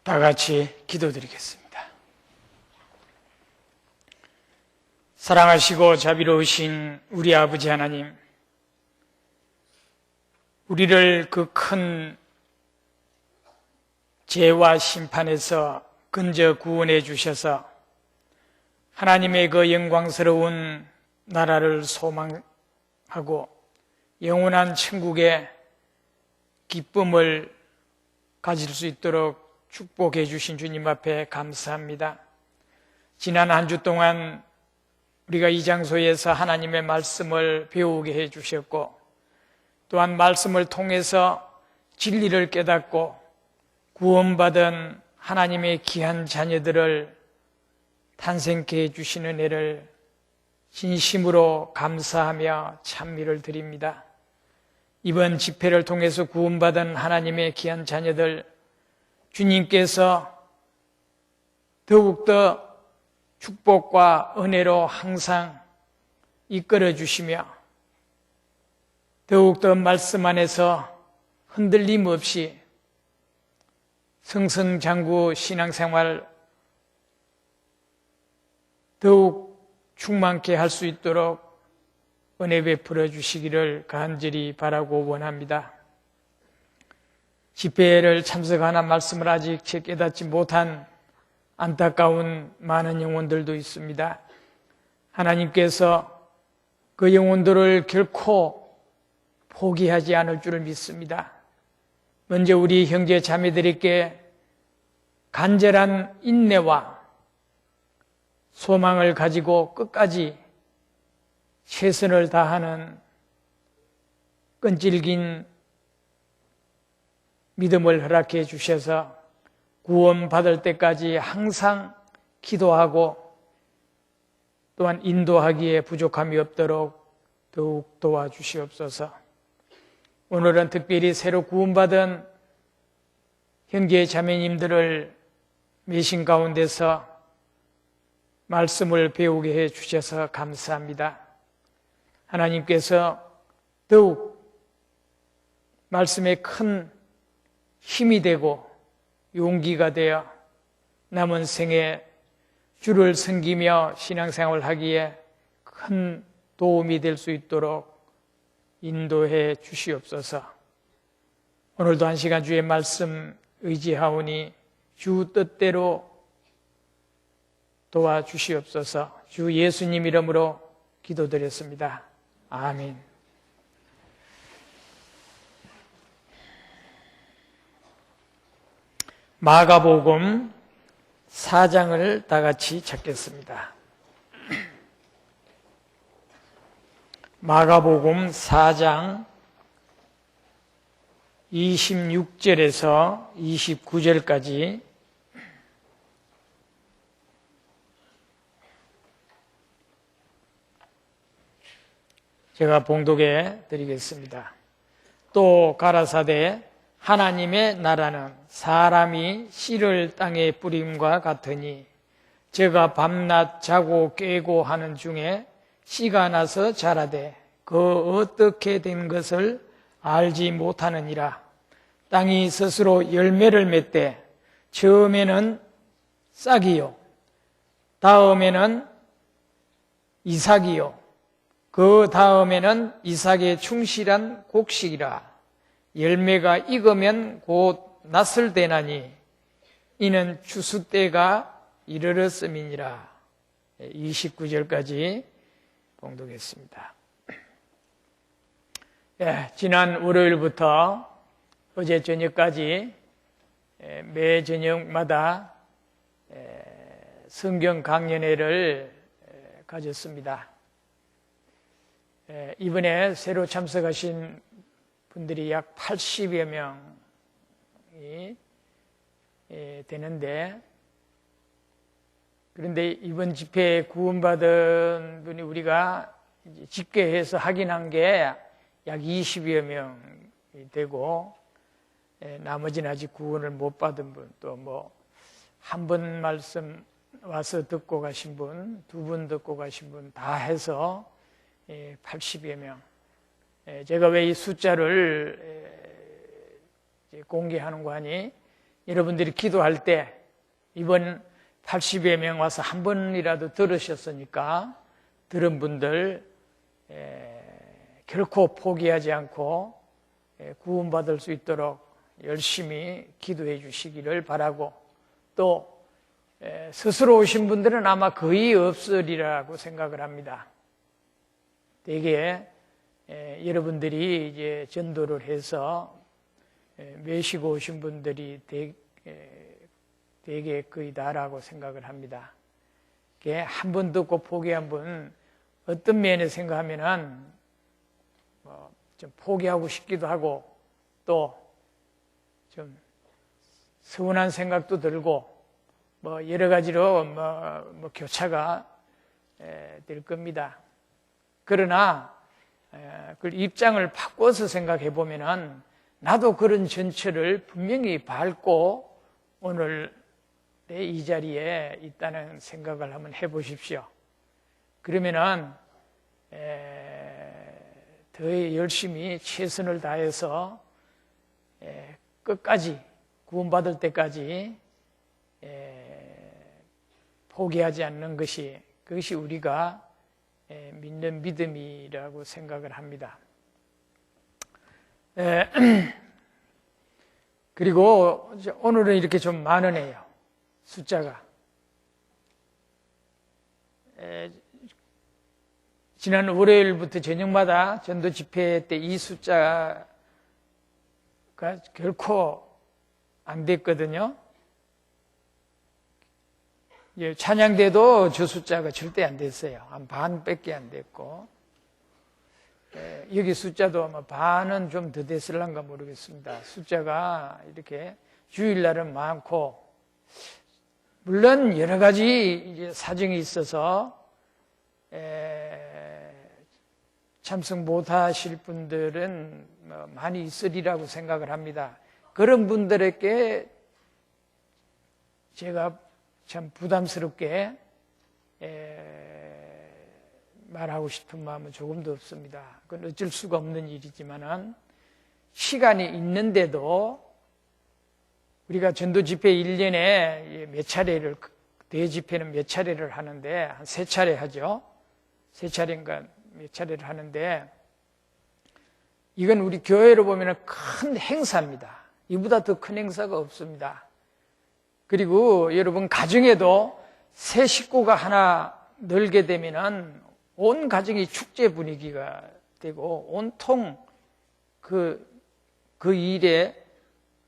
다 같이 기도드리겠습니다. 사랑하시고 자비로우신 우리 아버지 하나님, 우리를 그 큰 죄와 심판에서 건져 구원해 주셔서 하나님의 그 영광스러운 나라를 소망하고 영원한 천국의 기쁨을 가질 수 있도록 축복해 주신 주님 앞에 감사합니다. 지난 한 주 동안 우리가 이 장소에서 하나님의 말씀을 배우게 해 주셨고, 또한 말씀을 통해서 진리를 깨닫고 구원받은 하나님의 귀한 자녀들을 탄생케 해주시는 은혜를 진심으로 감사하며 찬미를 드립니다. 이번 집회를 통해서 구원받은 하나님의 귀한 자녀들, 주님께서 더욱더 축복과 은혜로 항상 이끌어 주시며 더욱더 말씀 안에서 흔들림 없이 승승장구 신앙생활 더욱 충만케 할 수 있도록 은혜 베풀어 주시기를 간절히 바라고 원합니다. 집회를 참석하나 말씀을 아직 채 깨닫지 못한 안타까운 많은 영혼들도 있습니다. 하나님께서 그 영혼들을 결코 포기하지 않을 줄을 믿습니다. 먼저 우리 형제 자매들에게 간절한 인내와 소망을 가지고 끝까지 최선을 다하는 끈질긴 믿음을 허락해 주셔서 구원받을 때까지 항상 기도하고 또한 인도하기에 부족함이 없도록 더욱 도와주시옵소서. 오늘은 특별히 새로 구원받은 형제 자매님들을 매신 가운데서 말씀을 배우게 해 주셔서 감사합니다. 하나님께서 더욱 말씀에 큰 힘이 되고 용기가 되어 남은 생에 주를 섬기며 신앙생활을 하기에 큰 도움이 될 수 있도록 인도해 주시옵소서. 오늘도 한 시간 주의 말씀 의지하오니 주 뜻대로 도와주시옵소서. 주 예수님 이름으로 기도드렸습니다. 아멘. 마가복음 4장을 다 같이 찾겠습니다. 마가복음 4장 26절에서 29절까지 제가 봉독해 드리겠습니다. 또 가라사대 하나님의 나라는 사람이 씨를 땅에 뿌림과 같으니 제가 밤낮 자고 깨고 하는 중에 씨가 나서 자라되 그 어떻게 된 것을 알지 못하느니라. 땅이 스스로 열매를 맺되 처음에는 싹이요 다음에는 이삭이요 그 다음에는 이삭에 충실한 곡식이라. 열매가 익으면 곧 낫을 되나니 이는 추수 때가 이르렀음이니라. 29절까지 봉독했습니다. 지난 월요일부터 어제 저녁까지 매 저녁마다 성경 강연회를 가졌습니다. 이번에 새로 참석하신 분들이 약 80여 명이 되는데, 그런데 이번 집회에 구원받은 분이 우리가 집계해서 확인한 게 약 20여 명이 되고, 나머지는 아직 구원을 못 받은 분, 또 뭐 한 번 말씀 와서 듣고 가신 분, 두 분 듣고 가신 분 다 해서 80여 명. 제가 왜 이 숫자를 공개하는 거 하니, 여러분들이 기도할 때 이번 80여 명 와서 한 번이라도 들으셨으니까 들은 분들 결코 포기하지 않고 구원받을 수 있도록 열심히 기도해 주시기를 바라고, 또 스스로 오신 분들은 아마 거의 없으리라고 생각을 합니다. 대개 여러분들이 이제 전도를 해서 모시고 오신 분들이 대개 거의 다라고 생각을 합니다. 한 번 듣고 포기한 분, 어떤 면에 생각하면은 좀 포기하고 싶기도 하고, 또 좀 서운한 생각도 들고, 여러 가지로 교차가 될 겁니다. 그러나 그 입장을 바꿔서 생각해 보면은 나도 그런 전철을 분명히 밟고 오늘 이 자리에 있다는 생각을 한번 해보십시오. 그러면은 더 열심히 최선을 다해서 끝까지 구원받을 때까지 포기하지 않는 것이, 그것이 우리가 믿는 믿음이라고 생각을 합니다. 그리고 오늘은 이렇게 좀 많으네요, 숫자가. 지난 월요일부터 저녁마다 전도 집회 때 이 숫자가 결코 안 됐거든요. 찬양대도 저 숫자가 절대 안 됐어요. 한 반밖에 안 됐고, 여기 숫자도 아마 반은 좀 더 됐을란가 모르겠습니다. 숫자가 이렇게 주일날은 많고, 물론 여러 가지 이제 사정이 있어서 참석 못하실 분들은 많이 있으리라고 생각을 합니다. 그런 분들에게 제가 참 부담스럽게 말하고 싶은 마음은 조금도 없습니다. 그건 어쩔 수가 없는 일이지만은, 시간이 있는데도 우리가 전도 집회 1년에 몇 차례를, 대집회는 몇 차례를 하는데 한 3차례 하죠. 3차례인가 몇 차례를 하는데, 이건 우리 교회로 보면 큰 행사입니다. 이보다 더 큰 행사가 없습니다. 그리고 여러분 가정에도 새 식구가 하나 늘게 되면은 온 가정이 축제 분위기가 되고 온통 그 일에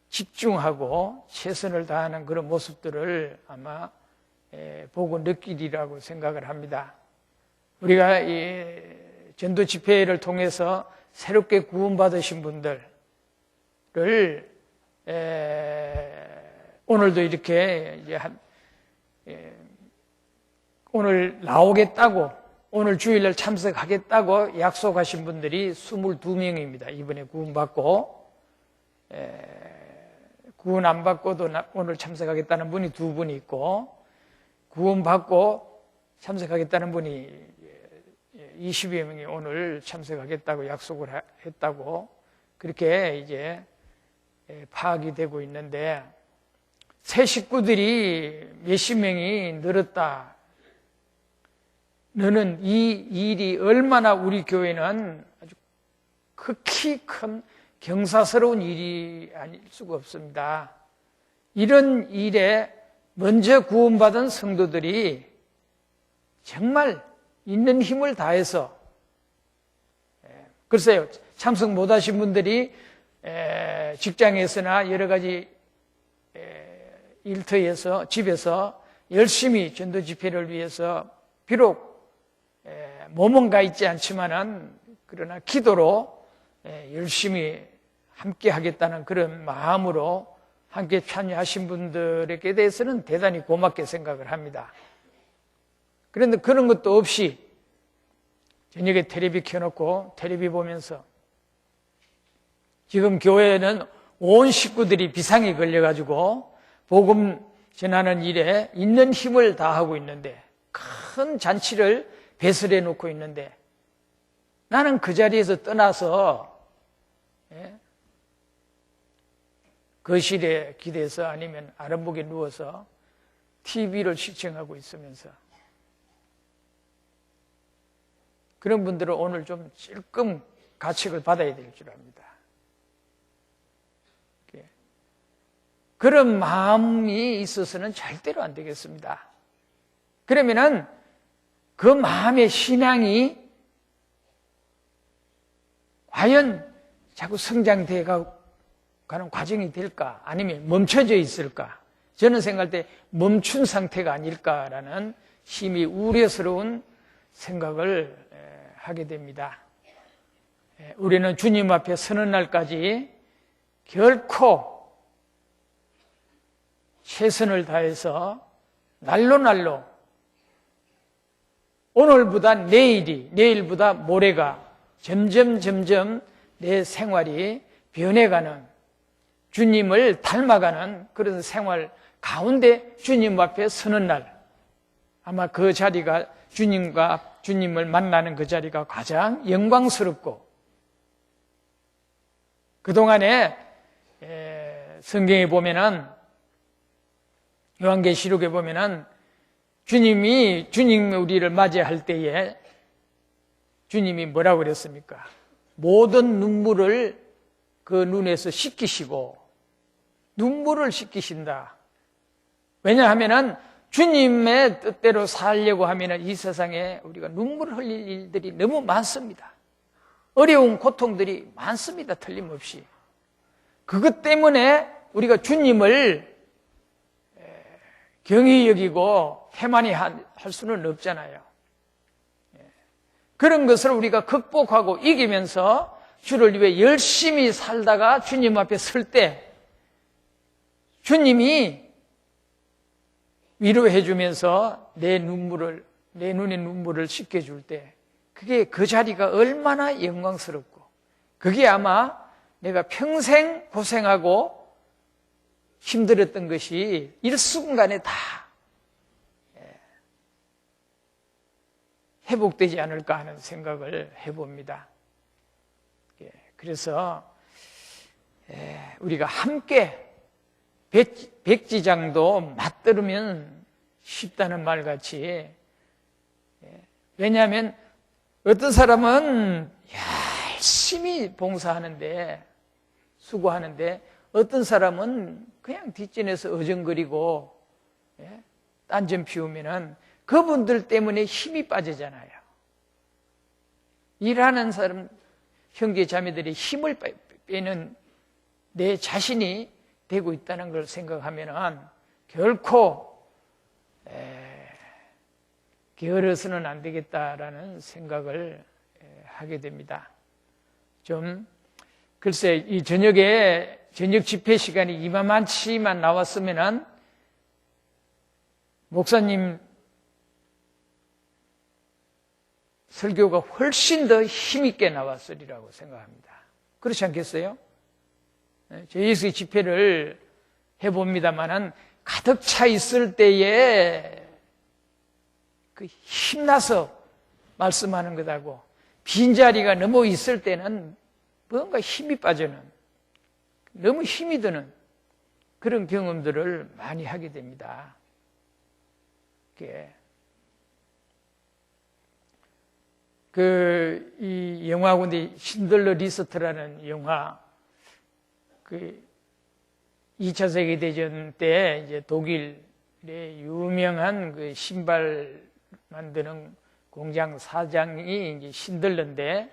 집중하고 최선을 다하는 그런 모습들을 아마 보고 느끼리라고 생각을 합니다. 우리가 이 전도 집회를 통해서 새롭게 구원받으신 분들을 오늘도 이렇게 이제 오늘 나오겠다고, 오늘 주일날 참석하겠다고 약속하신 분들이 22명입니다. 이번에 구원받고, 구원 안 받고도 오늘 참석하겠다는 분이 2분이 있고, 구원받고 참석하겠다는 분이 20여 명이 오늘 참석하겠다고 약속을 했다고 그렇게 이제 파악이 되고 있는데, 새 식구들이 몇십 명이 늘었다. 너는 이 일이 얼마나 우리 교회는 아주 극히 큰 경사스러운 일이 아닐 수가 없습니다. 이런 일에 먼저 구원받은 성도들이 정말 있는 힘을 다해서, 글쎄요, 참석 못하신 분들이 직장에서나 여러 가지 일터에서, 집에서 열심히 전도 집회를 위해서 비록 몸은 가 있지 않지만은 그러나 기도로 열심히 함께 하겠다는 그런 마음으로 함께 참여하신 분들에게 대해서는 대단히 고맙게 생각을 합니다. 그런데 그런 것도 없이 저녁에 텔레비 켜놓고 텔레비 보면서, 지금 교회에는 온 식구들이 비상이 걸려가지고 복음 전하는 일에 있는 힘을 다하고 있는데, 큰 잔치를 배설해 놓고 있는데, 나는 그 자리에서 떠나서 거실에 기대서 아니면 아랫목에 누워서 TV를 시청하고 있으면서 그런 분들은 오늘 좀 찔끔 가책을 받아야 될 줄 압니다. 그런 마음이 있어서는 절대로 안 되겠습니다. 그러면은 그 마음의 신앙이 과연 자꾸 성장돼 가는 과정이 될까? 아니면 멈춰져 있을까? 저는 생각할 때 멈춘 상태가 아닐까라는 심히 우려스러운 생각을 하게 됩니다. 우리는 주님 앞에 서는 날까지 결코 최선을 다해서 날로 오늘보다 내일이, 내일보다 모레가 점점 내 생활이 변해가는, 주님을 닮아가는 그런 생활 가운데 주님 앞에 서는 날, 아마 그 자리가 주님을 만나는 그 자리가 가장 영광스럽고, 그동안에 성경에 보면은, 요한계시록에 보면은 주님이 우리를 맞이할 때에 주님이 뭐라고 그랬습니까? 모든 눈물을 그 눈에서 씻기시고, 눈물을 씻기신다. 왜냐하면은 주님의 뜻대로 살려고 하면은 이 세상에 우리가 눈물을 흘릴 일들이 너무 많습니다. 어려운 고통들이 많습니다. 틀림없이. 그것 때문에 우리가 주님을 경히 여기고 태만히 할 수는 없잖아요. 그런 것을 우리가 극복하고 이기면서 주를 위해 열심히 살다가 주님 앞에 설 때 주님이 위로해 주면서 내 눈의 눈물을 씻겨줄 때, 그게 그 자리가 얼마나 영광스럽고, 그게 아마 내가 평생 고생하고 힘들었던 것이 일순간에 다 회복되지 않을까 하는 생각을 해봅니다. 그래서 우리가 함께 백지장도 맞들으면 쉽다는 말같이, 왜냐하면 어떤 사람은 열심히 봉사하는데, 수고하는데, 어떤 사람은 그냥 뒷전에서 어정거리고 딴전 피우면은 그분들 때문에 힘이 빠지잖아요. 일하는 사람, 형제 자매들이 힘을 빼는 내 자신이 되고 있다는 걸 생각하면은 결코 게으러서는 안 되겠다라는 생각을 하게 됩니다. 좀 글쎄, 이 저녁 집회 시간이 이만치만 나왔으면은 목사님 설교가 훨씬 더 힘있게 나왔으리라고 생각합니다. 그렇지 않겠어요? 저희 집회를 해봅니다만은 가득 차 있을 때에 그 힘나서 말씀하는 것하고 빈자리가 너무 있을 때는 뭔가 힘이 빠지는, 너무 힘이 드는 그런 경험들을 많이 하게 됩니다. 이 영화군데 신들러 리스트라는 영화, 2차 세계대전 때 이제 독일의 유명한 그 신발 만드는 공장 사장이 이제 신들러인데,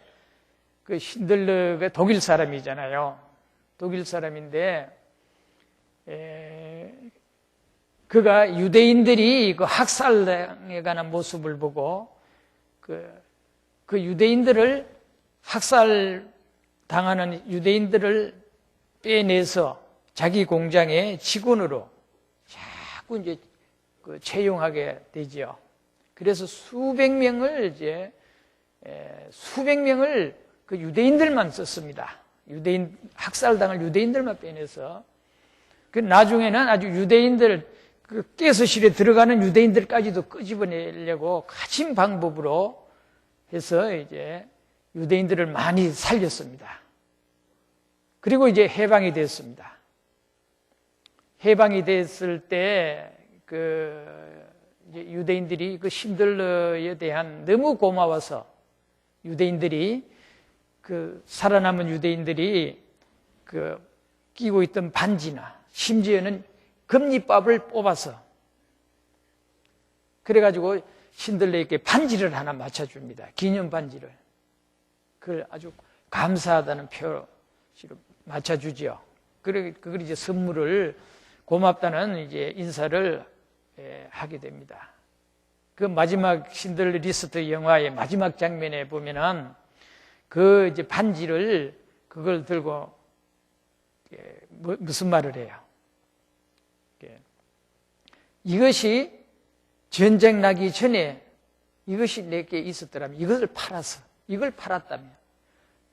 그 신들러가 독일 사람이잖아요. 독일 사람인데, 그가 유대인들이 그 학살당해 가는 모습을 보고, 그 유대인들을, 학살 당하는 유대인들을 빼내서 자기 공장의 직원으로 자꾸 이제 채용하게 되죠. 그래서 수백 명을 그 유대인들만 썼습니다. 학살당할 유대인들만 빼내서. 그 나중에는 아주 유대인들, 그 가스실에 들어가는 유대인들까지도 끄집어내려고 가진 방법으로 해서 이제 유대인들을 많이 살렸습니다. 그리고 이제 해방이 됐습니다. 해방이 됐을 때 이제 유대인들이 그 신들러에 대한 너무 고마워서 유대인들이 살아남은 유대인들이 끼고 있던 반지나 심지어는 금리밥을 뽑아서 그래가지고 신들러에게 반지를 하나 맞춰줍니다. 기념 반지를. 그걸 아주 감사하다는 표시로 맞춰주죠. 그걸 이제 선물을 고맙다는 이제 인사를 하게 됩니다. 그 마지막 신들러 리스트 영화의 마지막 장면에 보면은 이제 반지를 그걸 들고 무슨 말을 해요? 이것이 전쟁 나기 전에 이것이 내게 있었더라면 이것을 이걸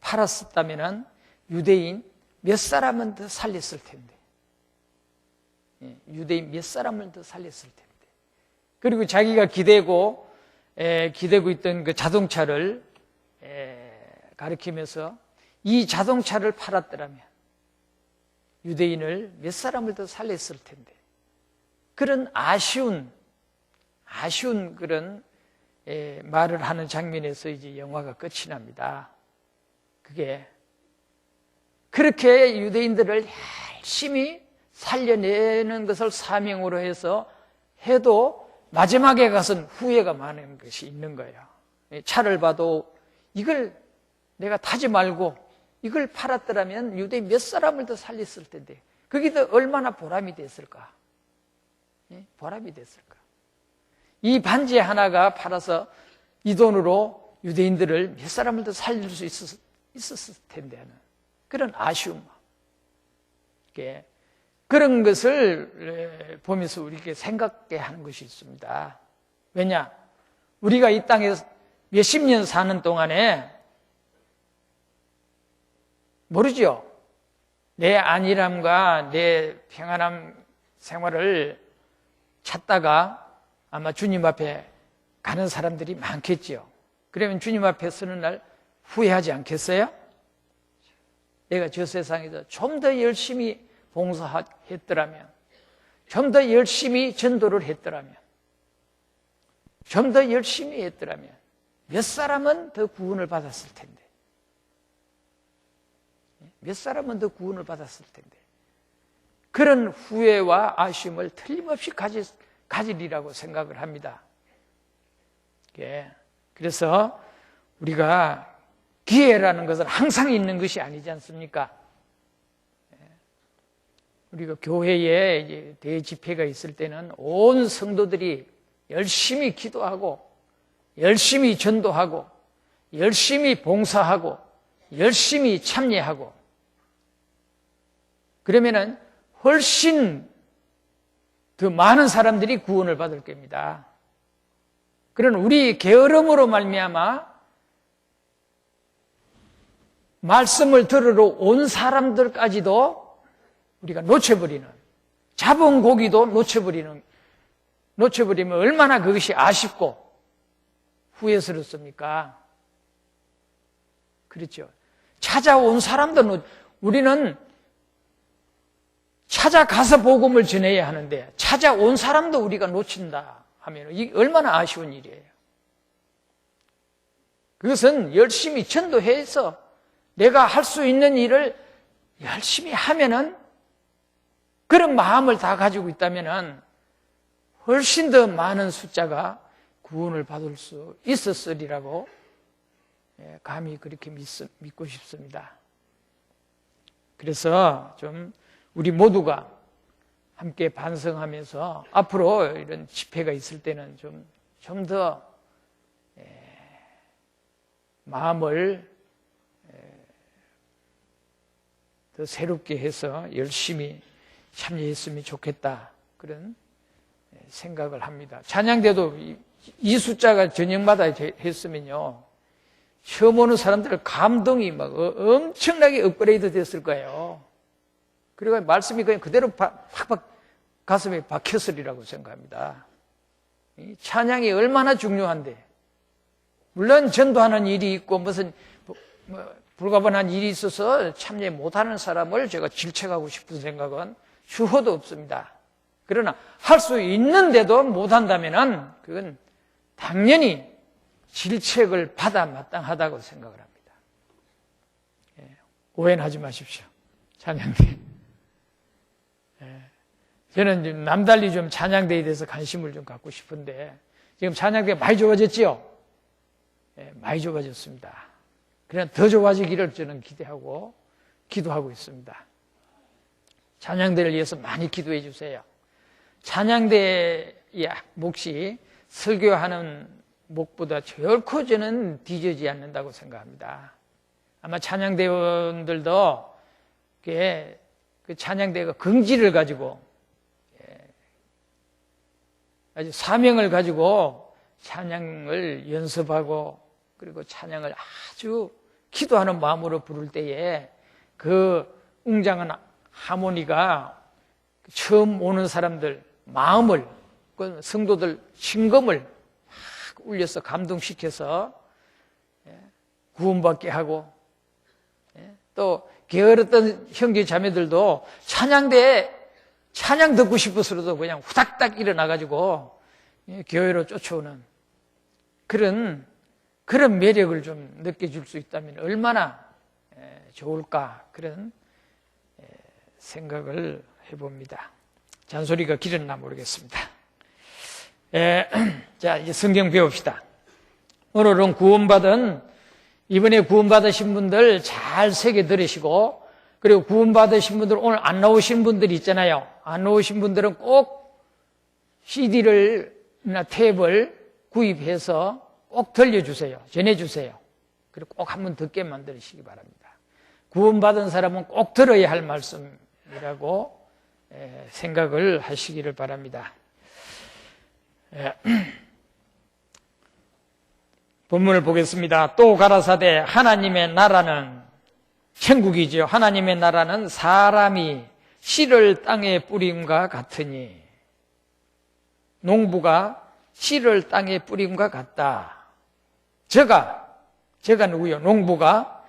팔았었다면 유대인 몇 사람은 더 살렸을 텐데. 유대인 몇 사람을 더 살렸을 텐데. 그리고 자기가 기대고 있던 그 자동차를 가리키면서 이 자동차를 팔았더라면 유대인을 몇 사람을 더 살렸을 텐데. 그런 아쉬운 그런 말을 하는 장면에서 이제 영화가 끝이 납니다. 그게 그렇게 유대인들을 열심히 살려내는 것을 사명으로 해도 마지막에 가서는 후회가 많은 것이 있는 거예요. 차를 봐도 이걸 내가 타지 말고 이걸 팔았더라면 유대인 몇 사람을 더 살렸을 텐데 그게 더 얼마나 보람이 됐을까? 보람이 됐을까? 이 반지 하나가 팔아서 이 돈으로 유대인들을 몇 사람을 더 살릴 수 있었을 텐데 하는 그런 아쉬움. 그런 것을 보면서 우리에게 생각해 하는 것이 있습니다. 왜냐? 우리가 이 땅에서 몇십 년 사는 동안에 모르죠? 내 안일함과 내 평안함 생활을 찾다가 아마 주님 앞에 가는 사람들이 많겠죠. 그러면 주님 앞에 서는 날 후회하지 않겠어요? 내가 저 세상에서 좀 더 열심히 봉사했더라면, 좀 더 열심히 전도를 했더라면, 좀 더 열심히 했더라면 몇 사람은 더 구원을 받았을 텐데. 몇 사람은 더 구원을 받았을 텐데. 그런 후회와 아쉬움을 틀림없이 가지리라고 생각을 합니다. 그래서 우리가 기회라는 것은 항상 있는 것이 아니지 않습니까? 우리가 교회에 이제 대집회가 있을 때는 온 성도들이 열심히 기도하고, 열심히 전도하고, 열심히 봉사하고, 열심히 참여하고, 그러면은 훨씬 더 많은 사람들이 구원을 받을 겁니다. 그런 우리 게으름으로 말미암아 말씀을 들으러 온 사람들까지도 우리가 놓쳐버리는, 잡은 고기도 놓쳐버리면 얼마나 그것이 아쉽고 후회스럽습니까? 그렇죠. 찾아온 사람도 우리는 찾아가서 복음을 전해야 하는데 찾아온 사람도 우리가 놓친다 하면 이게 얼마나 아쉬운 일이에요. 그것은 열심히 전도해서 내가 할 수 있는 일을 열심히 하면은, 그런 마음을 다 가지고 있다면은 훨씬 더 많은 숫자가 구원을 받을 수 있었으리라고 감히 그렇게 믿고 싶습니다. 그래서 좀 우리 모두가 함께 반성하면서 앞으로 이런 집회가 있을 때는 좀 더 마음을 더 새롭게 해서 열심히 참여했으면 좋겠다, 그런 생각을 합니다. 찬양대도 이 숫자가 저녁마다 했으면요, 처음 오는 사람들 감동이 막 엄청나게 업그레이드 됐을 거예요. 그리고 말씀이 그냥 그대로 팍팍 가슴에 박혔으리라고 생각합니다. 이 찬양이 얼마나 중요한데, 물론 전도하는 일이 있고 무슨 불가분한 일이 있어서 참여 못하는 사람을 제가 질책하고 싶은 생각은 수호도 없습니다. 그러나 할 수 있는데도 못한다면은 그건 당연히 질책을 받아 마땅하다고 생각을 합니다. 오해는 하지 마십시오. 찬양대. 저는 좀 남달리 좀 찬양대에 대해서 관심을 좀 갖고 싶은데 지금 찬양대가 많이 좋아졌지요? 많이 좋아졌습니다. 그냥 더 좋아지기를 저는 기대하고 기도하고 있습니다. 찬양대를 위해서 많이 기도해 주세요. 찬양대의 몫이 설교하는 목보다 결코 저는 뒤지지 않는다고 생각합니다. 아마 찬양대원들도 그 찬양대가 긍지를 가지고 아주 사명을 가지고 찬양을 연습하고 그리고 찬양을 아주 기도하는 마음으로 부를 때에 그 웅장한 하모니가 처음 오는 사람들 마음을 그 성도들 심금을 막 울려서 감동시켜서 구원받게 하고 또 게으르던 형제 자매들도 찬양대에 찬양 듣고 싶어서라도 그냥 후닥닥 일어나가지고 교회로 쫓아오는 그런 매력을 좀 느껴줄 수 있다면 얼마나 좋을까 그런 생각을 해봅니다. 잔소리가 길었나 모르겠습니다. 자, 이제 성경 배웁시다. 오늘은 이번에 구원받으신 분들 잘 새겨 들으시고 그리고 구원받으신 분들 오늘 안 나오신 분들 있잖아요. 안 나오신 분들은 꼭 CD나 탭을 구입해서 꼭 들려주세요. 전해주세요. 그리고 꼭 한번 듣게 만드시기 바랍니다. 구원받은 사람은 꼭 들어야 할 말씀이라고 생각을 하시기를 바랍니다. 본문을 보겠습니다. 또 가라사대 하나님의 나라는 천국이죠. 하나님의 나라는 사람이 씨를 땅에 뿌림과 같으니 농부가 씨를 땅에 뿌림과 같다. 저가 누구요? 농부가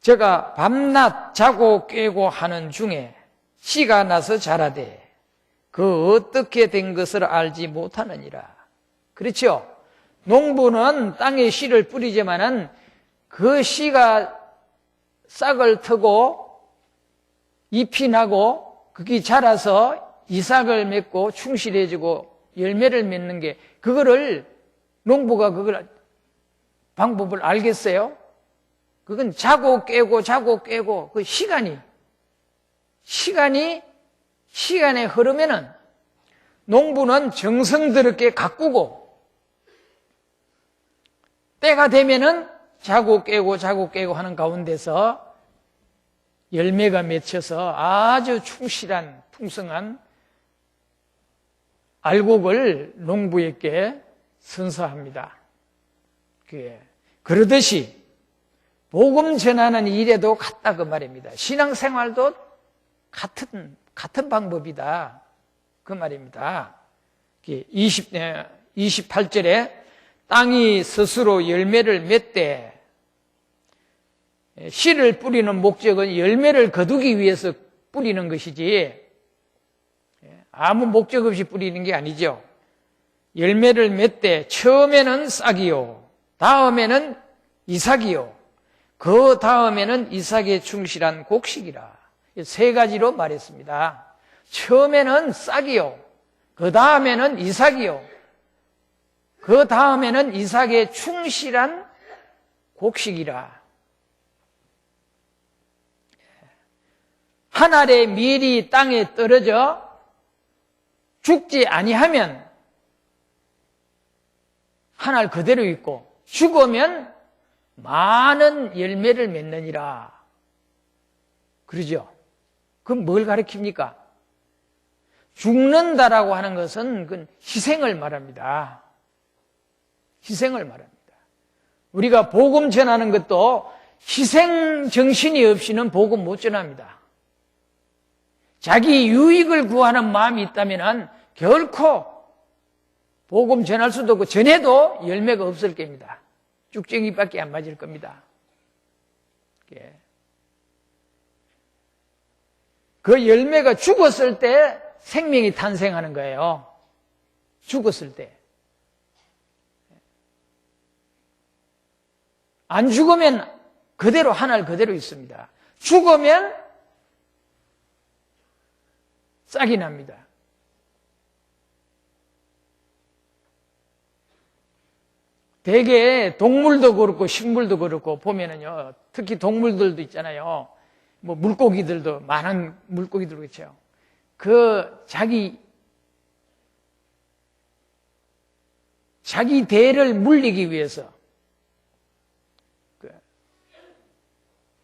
저가 밤낮 자고 깨고 하는 중에 씨가 나서 자라되 그 어떻게 된 것을 알지 못하느니라. 그렇죠? 농부는 땅에 씨를 뿌리지만은 그 씨가 싹을 트고 잎이 나고 그게 자라서 이삭을 맺고 충실해지고 열매를 맺는 게 농부가 그걸 방법을 알겠어요? 그건 자고 깨고 그 시간에 흐르면은 농부는 정성스럽게 가꾸고 때가 되면은 자고 깨고 하는 가운데서 열매가 맺혀서 아주 충실한 풍성한 알곡을 농부에게 선사합니다. 그러듯이 복음 전하는 일에도 같다 그 말입니다. 신앙생활도 같은 방법이다 그 말입니다. 28절에 땅이 스스로 열매를 맺되 씨를 뿌리는 목적은 열매를 거두기 위해서 뿌리는 것이지 아무 목적 없이 뿌리는 게 아니죠. 열매를 맺되 처음에는 싹이요 다음에는 이삭이요 그 다음에는 이삭에 충실한 곡식이라. 세 가지로 말했습니다. 처음에는 싹이요 그 다음에는 이삭이요 그 다음에는 이삭에 충실한 곡식이라. 한 알의 밀이 땅에 떨어져 죽지 아니하면 한 알 그대로 있고 죽으면 많은 열매를 맺느니라. 그러죠? 그럼 뭘 가리킵니까? 죽는다라고 하는 것은 그건 희생을 말합니다. 희생을 말합니다. 우리가 복음 전하는 것도 희생 정신이 없이는 복음 못 전합니다. 자기 유익을 구하는 마음이 있다면 결코 복음 전할 수도 없고 전해도 열매가 없을 겁니다. 쭉쟁이밖에 안 맞을 겁니다. 그 열매가 죽었을 때 생명이 탄생하는 거예요. 죽었을 때. 안 죽으면 그대로 하늘 그대로 있습니다. 죽으면 싹이 납니다. 대개 동물도 그렇고 식물도 그렇고 보면은요, 특히 동물들도 있잖아요. 뭐 물고기들도 많은 물고기들 그렇죠. 그 자기 대를 물리기 위해서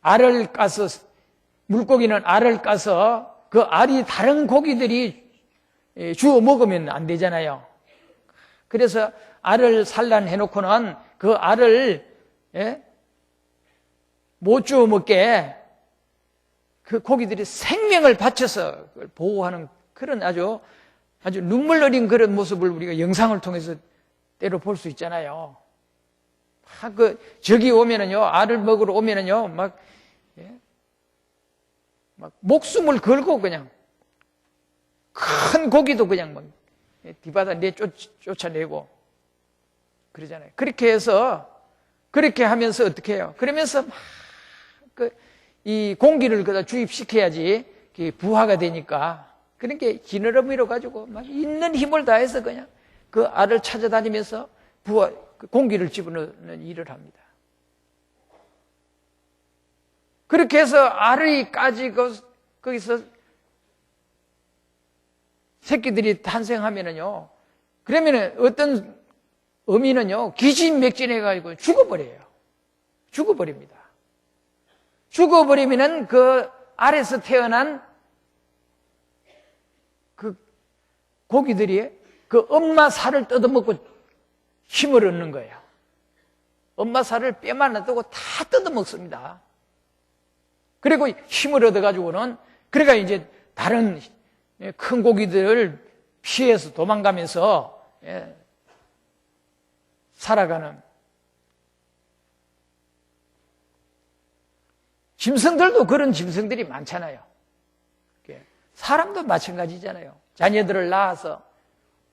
알을 까서 물고기는 알을 까서 그 알이 다른 고기들이 주워 먹으면 안 되잖아요. 그래서 알을 산란해 놓고는 그 알을 못 주워 먹게 그 고기들이 생명을 바쳐서 보호하는 그런 아주 눈물 어린 그런 모습을 우리가 영상을 통해서 때로 볼 수 있잖아요. 저기 오면은요, 알을 먹으러 오면은요, 막 목숨을 걸고 그냥 큰 고기도 그냥 막 뒤바다 쫓아내고 그러잖아요. 그렇게 하면서 어떻게 해요? 그러면서 막 이 공기를 그다 주입시켜야지 부화가 되니까. 그러니까 지느러미로 가지고 막 있는 힘을 다해서 그냥 그 알을 찾아다니면서 공기를 집어넣는 일을 합니다. 그렇게 해서 알이 까지고 거기서 새끼들이 탄생하면은요, 그러면은 어떤 어미는요, 기진맥진해가지고 죽어버립니다. 죽어버리면은 그 알에서 태어난 그 고기들이 그 엄마 살을 뜯어먹고 힘을 얻는 거예요. 엄마 살을 뼈만 놔두고 다 뜯어먹습니다. 그리고 힘을 얻어가지고는, 그러니까 이제 다른 큰 고기들을 피해서 도망가면서 살아가는. 짐승들도 그런 짐승들이 많잖아요. 사람도 마찬가지잖아요. 자녀들을 낳아서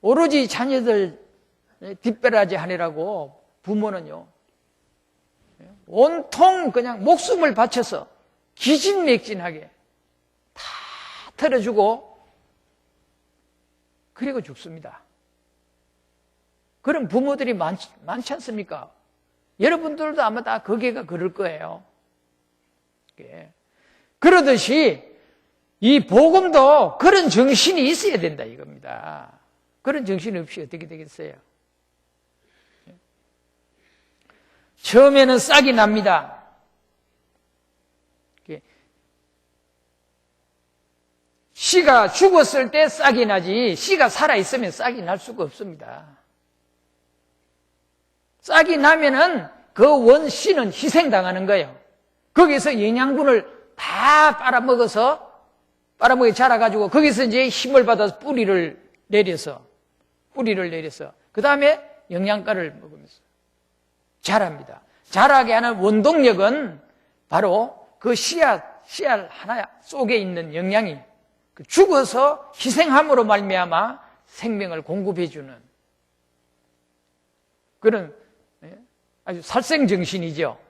오로지 자녀들 뒷배라지 하느라고 부모는요, 온통 그냥 목숨을 바쳐서 기진맥진하게 다 털어주고 그리고 죽습니다. 그런 부모들이 많지 않습니까? 여러분들도 아마 다 거기가 그럴 거예요. 그러듯이 이 복음도 그런 정신이 있어야 된다 이겁니다. 그런 정신이 없이 어떻게 되겠어요? 처음에는 싹이 납니다. 씨가 죽었을 때 싹이 나지, 씨가 살아있으면 싹이 날 수가 없습니다. 싹이 나면은 그 원씨는 희생당하는 거예요. 거기서 영양분을 다 빨아먹여 자라가지고 거기서 이제 힘을 받아서 뿌리를 내려서 그 다음에 영양가를 먹으면서 자랍니다. 자라게 하는 원동력은 바로 그 씨알 하나 속에 있는 영양이 죽어서 희생함으로 말미암아 생명을 공급해주는 그런 아주 살생정신이죠.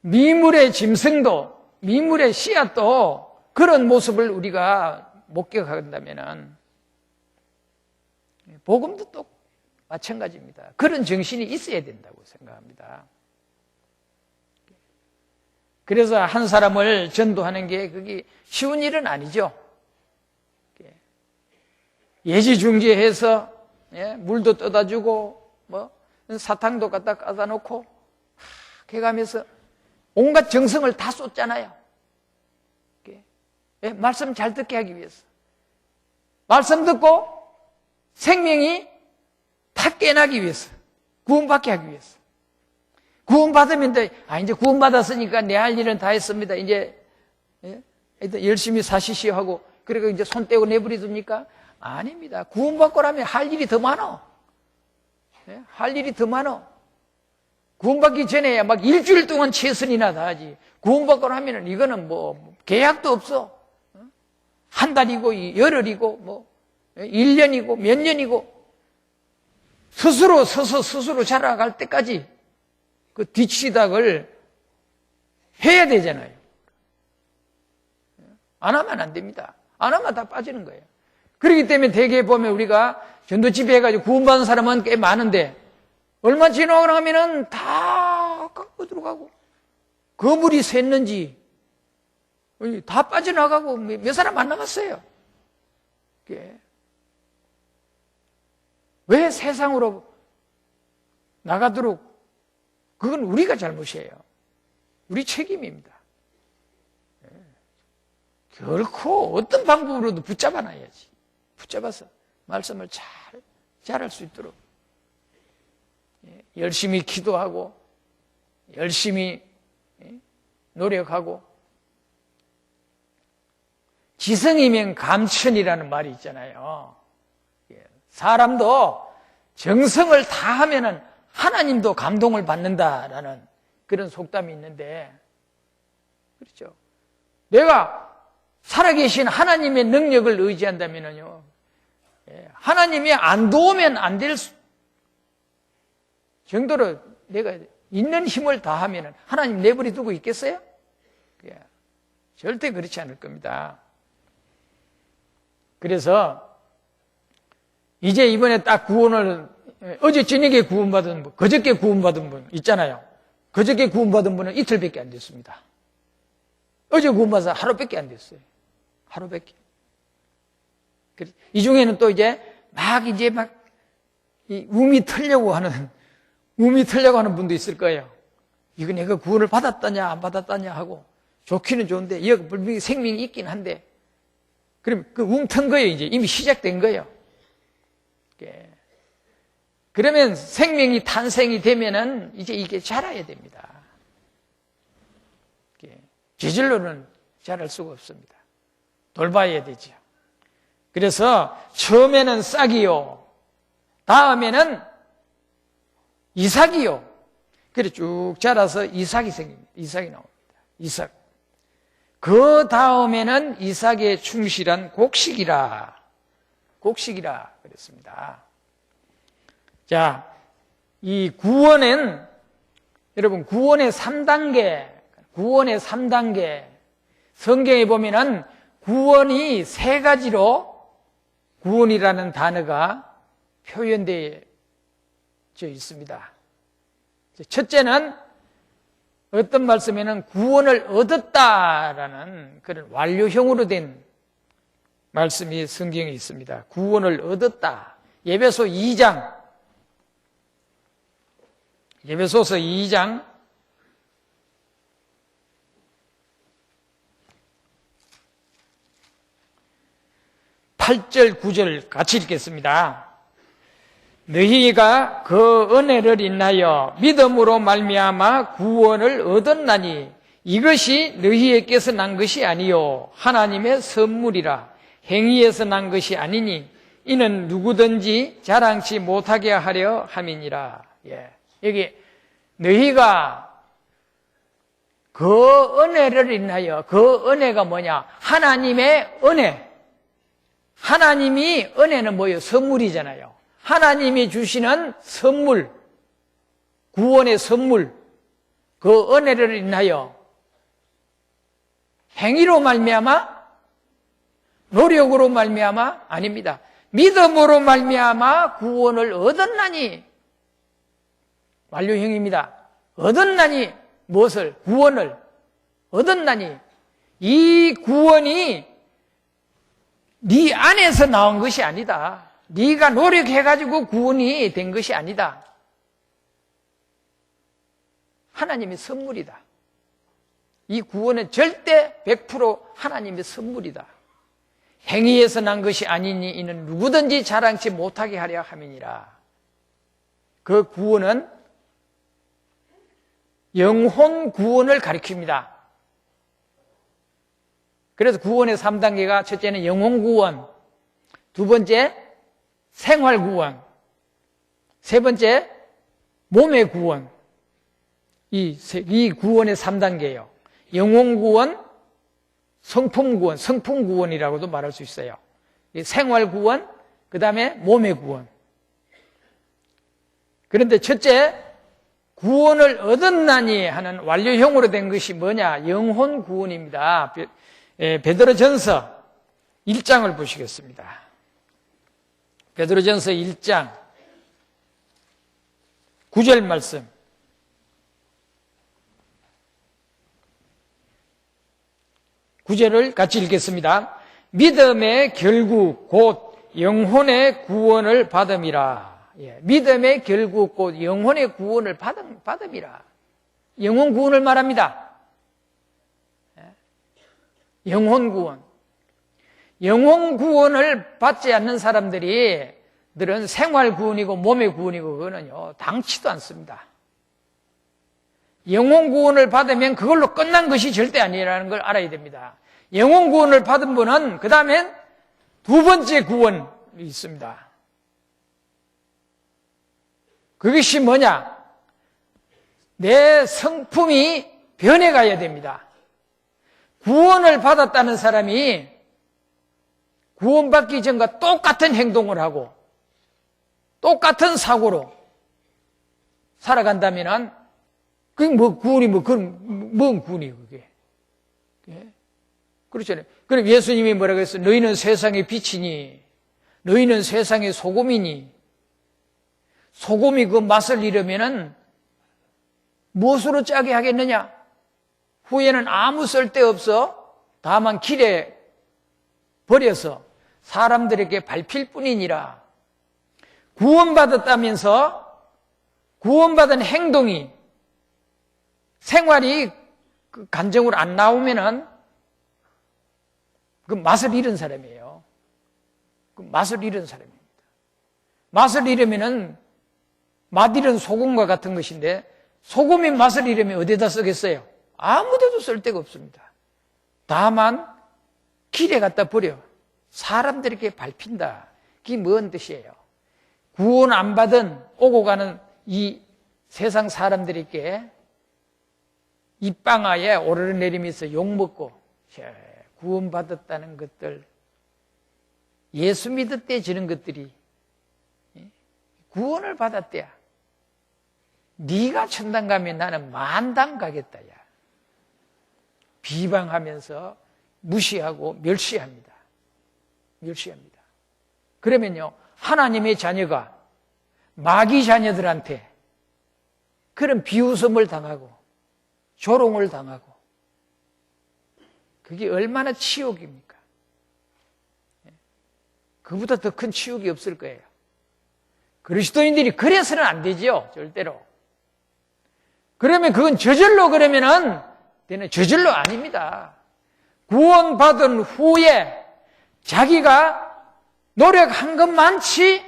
미물의 짐승도, 미물의 씨앗도 그런 모습을 우리가 목격한다면 복음도 또 마찬가지입니다. 그런 정신이 있어야 된다고 생각합니다. 그래서 한 사람을 전도하는 게 그게 쉬운 일은 아니죠. 예지중지해서 물도 떠다 주고 사탕도 갖다 까다 놓고 해가면서 온갖 정성을 다 쏟잖아요. 말씀 잘 듣게 하기 위해서. 말씀 듣고 생명이 다 깨나기 위해서. 구원받게 하기 위해서. 구원받으면 이제 구원받았으니까 내 할 일은 다 했습니다. 이제 열심히 사시시오 하고 그리고 이제 손 떼고 내버려둡니까? 아닙니다. 구원받고 나면 할 일이 더 많아. 할 일이 더 많아. 구원받기 전에 막 일주일 동안 최선이나 다하지. 구원받고 나면은 이거는 뭐 계약도 없어. 한 달이고 열흘이고 뭐 1년이고 몇 년이고 스스로 서서 스스로 자라갈 때까지 그 뒤치닥을 해야 되잖아요. 안 하면 안 됩니다. 안 하면 다 빠지는 거예요. 그렇기 때문에 대개 보면 우리가 전도 집회해가지고 구원받은 사람은 꽤 많은데 얼마 지나고 나면은 다 깎고 들어가고 거물이 샜는지 다 빠져나가고 몇 사람 안 남았어요. 왜 세상으로 나가도록 그건 우리가 잘못이에요. 우리 책임입니다. 결코 어떤 방법으로도 붙잡아 놔야지. 붙잡아서 말씀을 잘 잘할 수 있도록 열심히 기도하고 열심히 노력하고 지성이면 감천이라는 말이 있잖아요. 사람도 정성을 다하면은 하나님도 감동을 받는다라는 그런 속담이 있는데, 그렇죠. 내가 살아계신 하나님의 능력을 의지한다면요, 하나님이 안 도우면 안 될 정도로 내가 있는 힘을 다하면은 하나님 내버려 두고 있겠어요? 절대 그렇지 않을 겁니다. 그래서 이제 이번에 딱 구원을 어제 저녁에 구원받은 분, 그저께 구원받은 분 있잖아요. 그저께 구원받은 분은 이틀밖에 안 됐습니다. 어제 구원받아서 하루밖에 안 됐어요. 하루밖에. 이 중에는 또 이제 um이 틀려고 하는 분도 있을 거예요. 이거 내가 구원을 받았다냐 안 받았다냐 하고 좋기는 좋은데 여기 분명히 생명이 있긴 한데 그럼 그 웅튼 거예요. 이제 이미 시작된 거예요. 그러면 생명이 탄생이 되면은 이제 이게 자라야 됩니다. 저절로는 자랄 수가 없습니다. 돌봐야 되죠. 그래서 처음에는 싹이요, 다음에는 이삭이요. 그래 쭉 자라서 이삭이 생깁니다. 이삭이 나옵니다. 이삭. 그 다음에는 이삭의 충실한 곡식이라 그랬습니다. 자, 이 구원은 여러분 구원의 3단계 성경에 보면은 구원이 세 가지로 구원이라는 단어가 표현되어 있습니다. 첫째는 어떤 말씀에는 구원을 얻었다라는 그런 완료형으로 된 말씀이 성경에 있습니다. 구원을 얻었다. 예배소서 2장 8절 9절 같이 읽겠습니다. 너희가 그 은혜를 인하여 믿음으로 말미암아 구원을 얻었나니 이것이 너희에게서 난 것이 아니요 하나님의 선물이라. 행위에서 난 것이 아니니 이는 누구든지 자랑치 못하게 하려 함이니라. 여기 너희가 그 은혜를 인하여, 그 은혜가 뭐냐? 하나님의 은혜. 하나님이 은혜는 뭐예요? 선물이잖아요. 하나님이 주시는 선물, 구원의 선물, 그 은혜를 인하여 행위로 말미암아, 노력으로 말미암아 아닙니다. 믿음으로 말미암아 구원을 얻었나니, 완료형입니다. 얻었나니 무엇을? 구원을 얻었나니, 이 구원이 네 안에서 나온 것이 아니다. 네가 노력해가지고 구원이 된 것이 아니다. 하나님의 선물이다. 이 구원은 절대 100% 하나님의 선물이다. 행위에서 난 것이 아니니 이는 누구든지 자랑치 못하게 하려 함이니라. 그 구원은 영혼 구원을 가리킵니다. 그래서 구원의 3단계가 첫째는 영혼 구원, 두 번째 생활 구원, 세 번째 몸의 구원. 이 구원의 3단계예요. 영혼구원, 성품구원, 성품구원이라고도 말할 수 있어요. 생활구원, 그 다음에 몸의 구원. 그런데 첫째, 구원을 얻었나니 하는 완료형으로 된 것이 뭐냐? 영혼구원입니다. 베드로전서 1장을 보시겠습니다. 베드로전서 1장 9절 말씀. 구절을 같이 읽겠습니다. 믿음의 결국 곧 영혼의 구원을 받음이라. 믿음의 결국 곧 영혼의 구원을 받음이라. 영혼 구원을 말합니다. 영혼 구원. 영혼 구원을 받지 않는 사람들은 생활 구원이고 몸의 구원이고 그거는요 당치도 않습니다. 영혼 구원을 받으면 그걸로 끝난 것이 절대 아니라는 걸 알아야 됩니다. 영혼 구원을 받은 분은 그 다음엔 두 번째 구원이 있습니다. 그것이 뭐냐? 내 성품이 변해가야 됩니다. 구원을 받았다는 사람이 구원받기 전과 똑같은 행동을 하고 똑같은 사고로 살아간다면은 그게 뭐 구원이 뭔 구원이에요, 그게. 그렇잖아요. 그럼 예수님이 뭐라고 했어요? 너희는 세상의 빛이니, 너희는 세상의 소금이니, 소금이 그 맛을 잃으면은 무엇으로 짜게 하겠느냐? 후에는 아무 쓸데없어. 다만 길에 버려서 사람들에게 밟힐 뿐이니라. 구원받았다면서 구원받은 행동이 생활이 그 간정으로 안 나오면은 그 맛을 잃은 사람이에요. 그 맛을 잃은 사람입니다. 맛을 잃으면은 맛 잃은 소금과 같은 것인데 소금이 맛을 잃으면 어디다 쓰겠어요? 아무 데도 쓸 데가 없습니다. 다만 길에 갖다 버려 사람들에게 밟힌다. 그게 뭔 뜻이에요? 구원 안 받은 오고 가는 이 세상 사람들에게 이 빵아에 오르내리면서 욕먹고 구원받았다는 것들, 예수 믿을 때 지는 것들이 구원을 받았대야. 네가 천당 가면 나는 만당 가겠다. 야. 비방하면서 무시하고 멸시합니다. 멸시합니다. 그러면요, 하나님의 자녀가 마귀 자녀들한테 그런 비웃음을 당하고 조롱을 당하고 그게 얼마나 치욕입니까? 그보다 더 큰 치욕이 없을 거예요. 그리스도인들이 그래서는 안 되죠, 절대로. 그러면 그건 저절로 그러면은 저절로 아닙니다. 구원받은 후에 자기가 노력한 것만치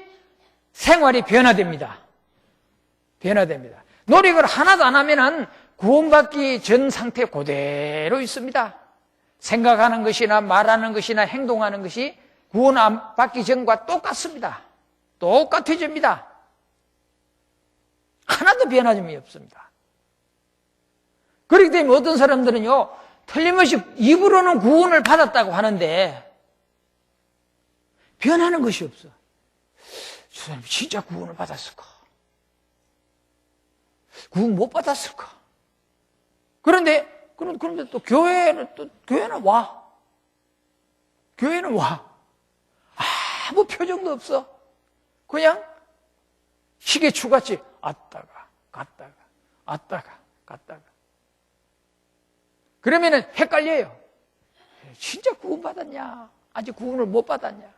생활이 변화됩니다. 변화됩니다. 노력을 하나도 안 하면은 구원받기 전 상태 그대로 있습니다. 생각하는 것이나 말하는 것이나 행동하는 것이 구원 안 받기 전과 똑같습니다. 똑같아집니다. 하나도 변화점이 없습니다. 그렇기 때문에 어떤 사람들은요, 틀림없이 입으로는 구원을 받았다고 하는데 변하는 것이 없어. 저 사람이 진짜 구원을 받았을까? 구원 못 받았을까? 그런데 또 교회는 와. 교회는 와. 아무 표정도 없어. 그냥 시계추같이 왔다가 갔다가 왔다가 갔다가. 그러면은 헷갈려요. 진짜 구원받았냐? 아직 구원을 못 받았냐?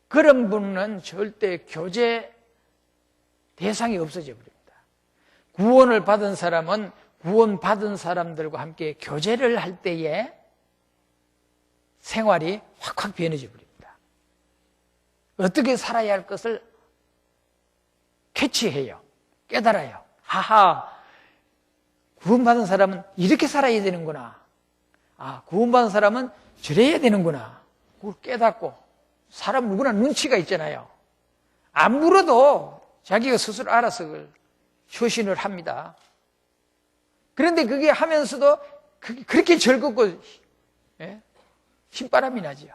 그런 분은 절대 교제 대상이 없어져 버립니다. 구원을 받은 사람은 구원받은 사람들과 함께 교제를 할 때에 생활이 확확 변해져 버립니다. 어떻게 살아야 할 것을 캐치해요. 깨달아요. 하하, 구원받은 사람은 이렇게 살아야 되는구나. 아, 구원받은 사람은 저래야 되는구나. 그걸 깨닫고, 사람 누구나 눈치가 있잖아요. 안 물어도 자기가 스스로 알아서 그걸 처신을 합니다. 그런데 그게 하면서도 그렇게 즐겁고 신바람이 나지요.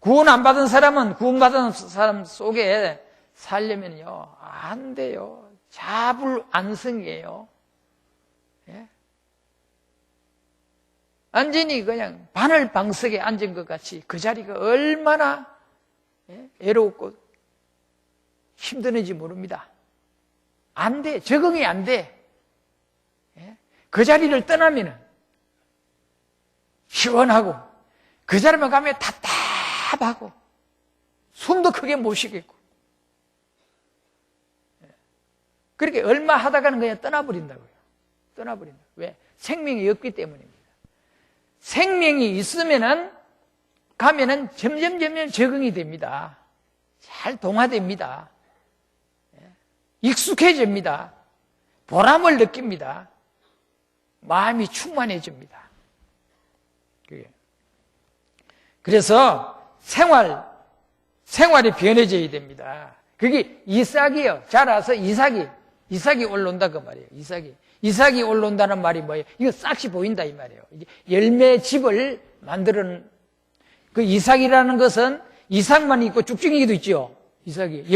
구원 안 받은 사람은 구원받은 사람 속에 살려면요 안 돼요. 자불안성이에요. 완전히 그냥 바늘방석에 앉은 것 같이 그 자리가 얼마나 애롭고 힘드는지 모릅니다. 안 돼. 적응이 안 돼. 그 자리를 떠나면은 시원하고 그 자리만 가면 답답하고 숨도 크게 못 쉬겠고 그렇게 얼마 하다가는 그냥 떠나버린다고요. 떠나버린다. 왜? 생명이 없기 때문입니다. 생명이 있으면은 가면은 점점 적응이 됩니다. 잘 동화됩니다. 익숙해집니다. 보람을 느낍니다. 마음이 충만해집니다. 그래서 생활이 변해져야 됩니다. 그게 이삭이요. 자라서 이삭이 올라온다 그 말이에요. 이삭이 올라온다는 말이 뭐예요? 이거 싹이 보인다 이 말이에요. 열매 집을 만드는 그 이삭이라는 것은 이삭만 있고 쭉증이도 있죠. 이삭이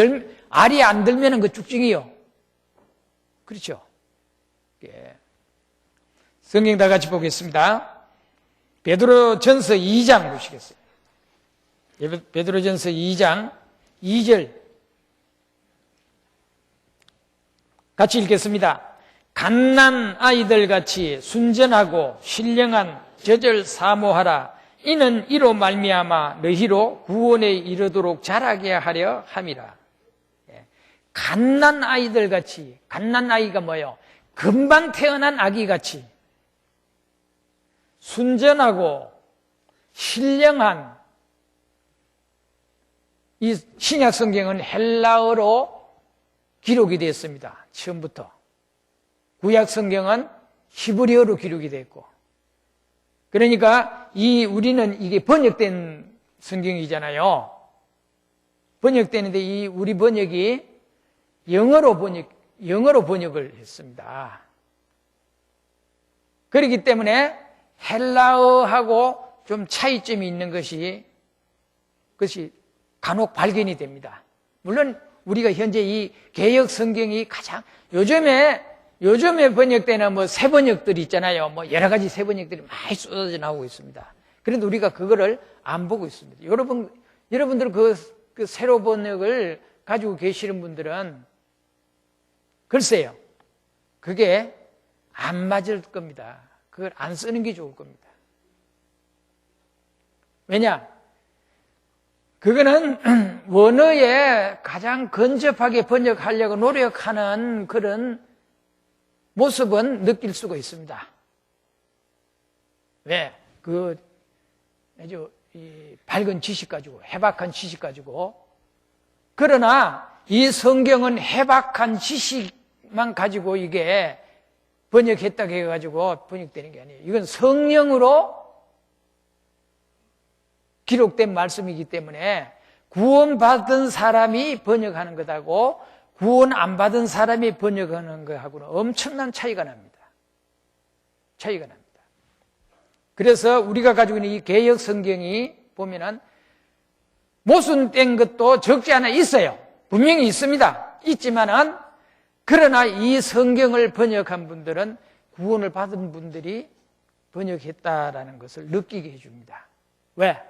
알이 안 들면은 그 쭉증이요. 그렇죠. 성경 다 같이 보겠습니다. 베드로전서 2장 보시겠어요. 베드로전서 2장 2절 같이 읽겠습니다. 갓난 아이들 같이 순전하고 신령한 젖을 사모하라. 이는 이로 말미암아 너희로 구원에 이르도록 자라게 하려 함이라. 갓난 아이들 같이, 갓난 아이가 뭐예요? 금방 태어난 아기 같이 순전하고 신령한, 이 신약 성경은 헬라어로 기록이 되었습니다. 처음부터. 구약 성경은 히브리어로 기록이 됐고, 그러니까 우리는 이게 번역된 성경이잖아요. 번역되는데 이 우리 번역이 영어로 번역을 했습니다. 그렇기 때문에 헬라어하고 좀 차이점이 있는 것이 간혹 발견이 됩니다. 물론 우리가 현재 이 개역 성경이 가장 요즘에 번역되는 뭐 새 번역들이 있잖아요. 뭐 여러 가지 새 번역들이 많이 쏟아져 나오고 있습니다. 그런데 우리가 그거를 안 보고 있습니다. 여러분들 그 새로 번역을 가지고 계시는 분들은 글쎄요, 그게 안 맞을 겁니다. 그걸 안 쓰는 게 좋을 겁니다. 왜냐? 그거는 원어에 가장 근접하게 번역하려고 노력하는 그런 모습은 느낄 수가 있습니다. 왜? 아주 밝은 지식 가지고, 해박한 지식 가지고. 그러나 이 성경은 해박한 지식만 가지고 이게 번역했다고 해가지고 번역되는 게 아니에요. 이건 성령으로 기록된 말씀이기 때문에 구원받은 사람이 번역하는 것하고 구원 안 받은 사람이 번역하는 것하고는 엄청난 차이가 납니다. 차이가 납니다. 그래서 우리가 가지고 있는 이 개역 성경이 보면은 모순된 것도 적지 않아 있어요. 분명히 있습니다. 있지만은 그러나 이 성경을 번역한 분들은 구원을 받은 분들이 번역했다라는 것을 느끼게 해줍니다. 왜?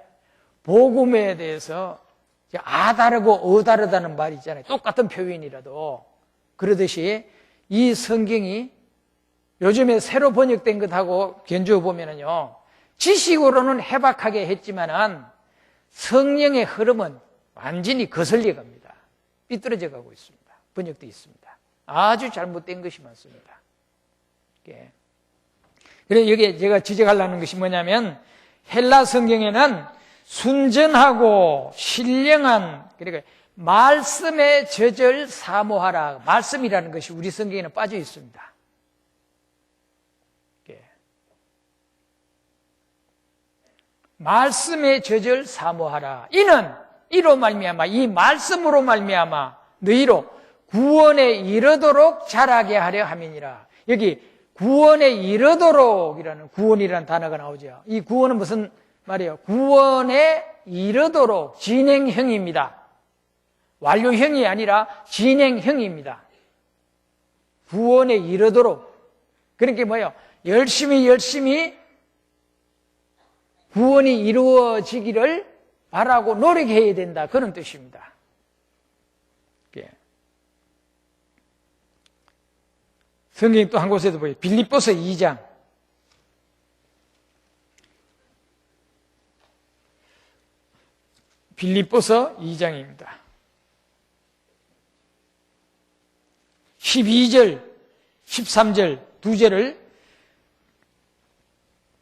복음에 대해서 아다르고 어다르다는 말이 있잖아요. 똑같은 표현이라도. 그러듯이 이 성경이 요즘에 새로 번역된 것하고 견주어 보면은요, 지식으로는 해박하게 했지만은 성령의 흐름은 완전히 거슬려 갑니다. 삐뚤어져 가고 있습니다. 번역되어 있습니다. 아주 잘못된 것이 많습니다. 그래서 여기에 제가 지적하려는 것이 뭐냐면, 헬라 성경에는 순전하고 신령한, 그러니까 말씀의 젖을 사모하라. 말씀이라는 것이 우리 성경에는 빠져 있습니다. 말씀의 젖을 사모하라. 이로 말미암아, 이 말씀으로 말미암아 너희로 구원에 이르도록 자라게 하려 함이니라. 여기 구원에 이르도록이라는 구원이라는 단어가 나오죠. 이 구원은 무슨 말이에요? 구원에 이르도록 진행형입니다. 완료형이 아니라 진행형입니다. 구원에 이르도록. 그러니까 뭐예요? 열심히 구원이 이루어지기를 바라고 노력해야 된다. 그런 뜻입니다. 성경이 또 한 곳에도 보여요. 빌립보서 2장. 빌립보서 2장입니다. 12절, 13절 두 절을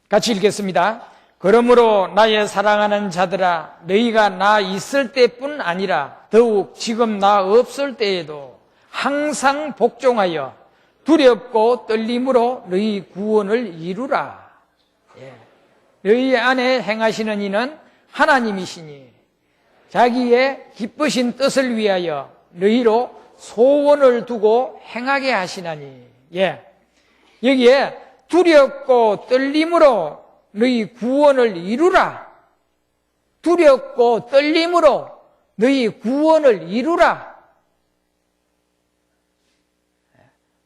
같이 읽겠습니다. 그러므로 나의 사랑하는 자들아, 너희가 나 있을 때뿐 아니라 더욱 지금 나 없을 때에도 항상 복종하여 두렵고 떨림으로 너희 구원을 이루라. 너희 안에 행하시는 이는 하나님이시니 자기의 기쁘신 뜻을 위하여 너희로 소원을 두고 행하게 하시나니. 여기에 두렵고 떨림으로 너희 구원을 이루라. 두렵고 떨림으로 너희 구원을 이루라.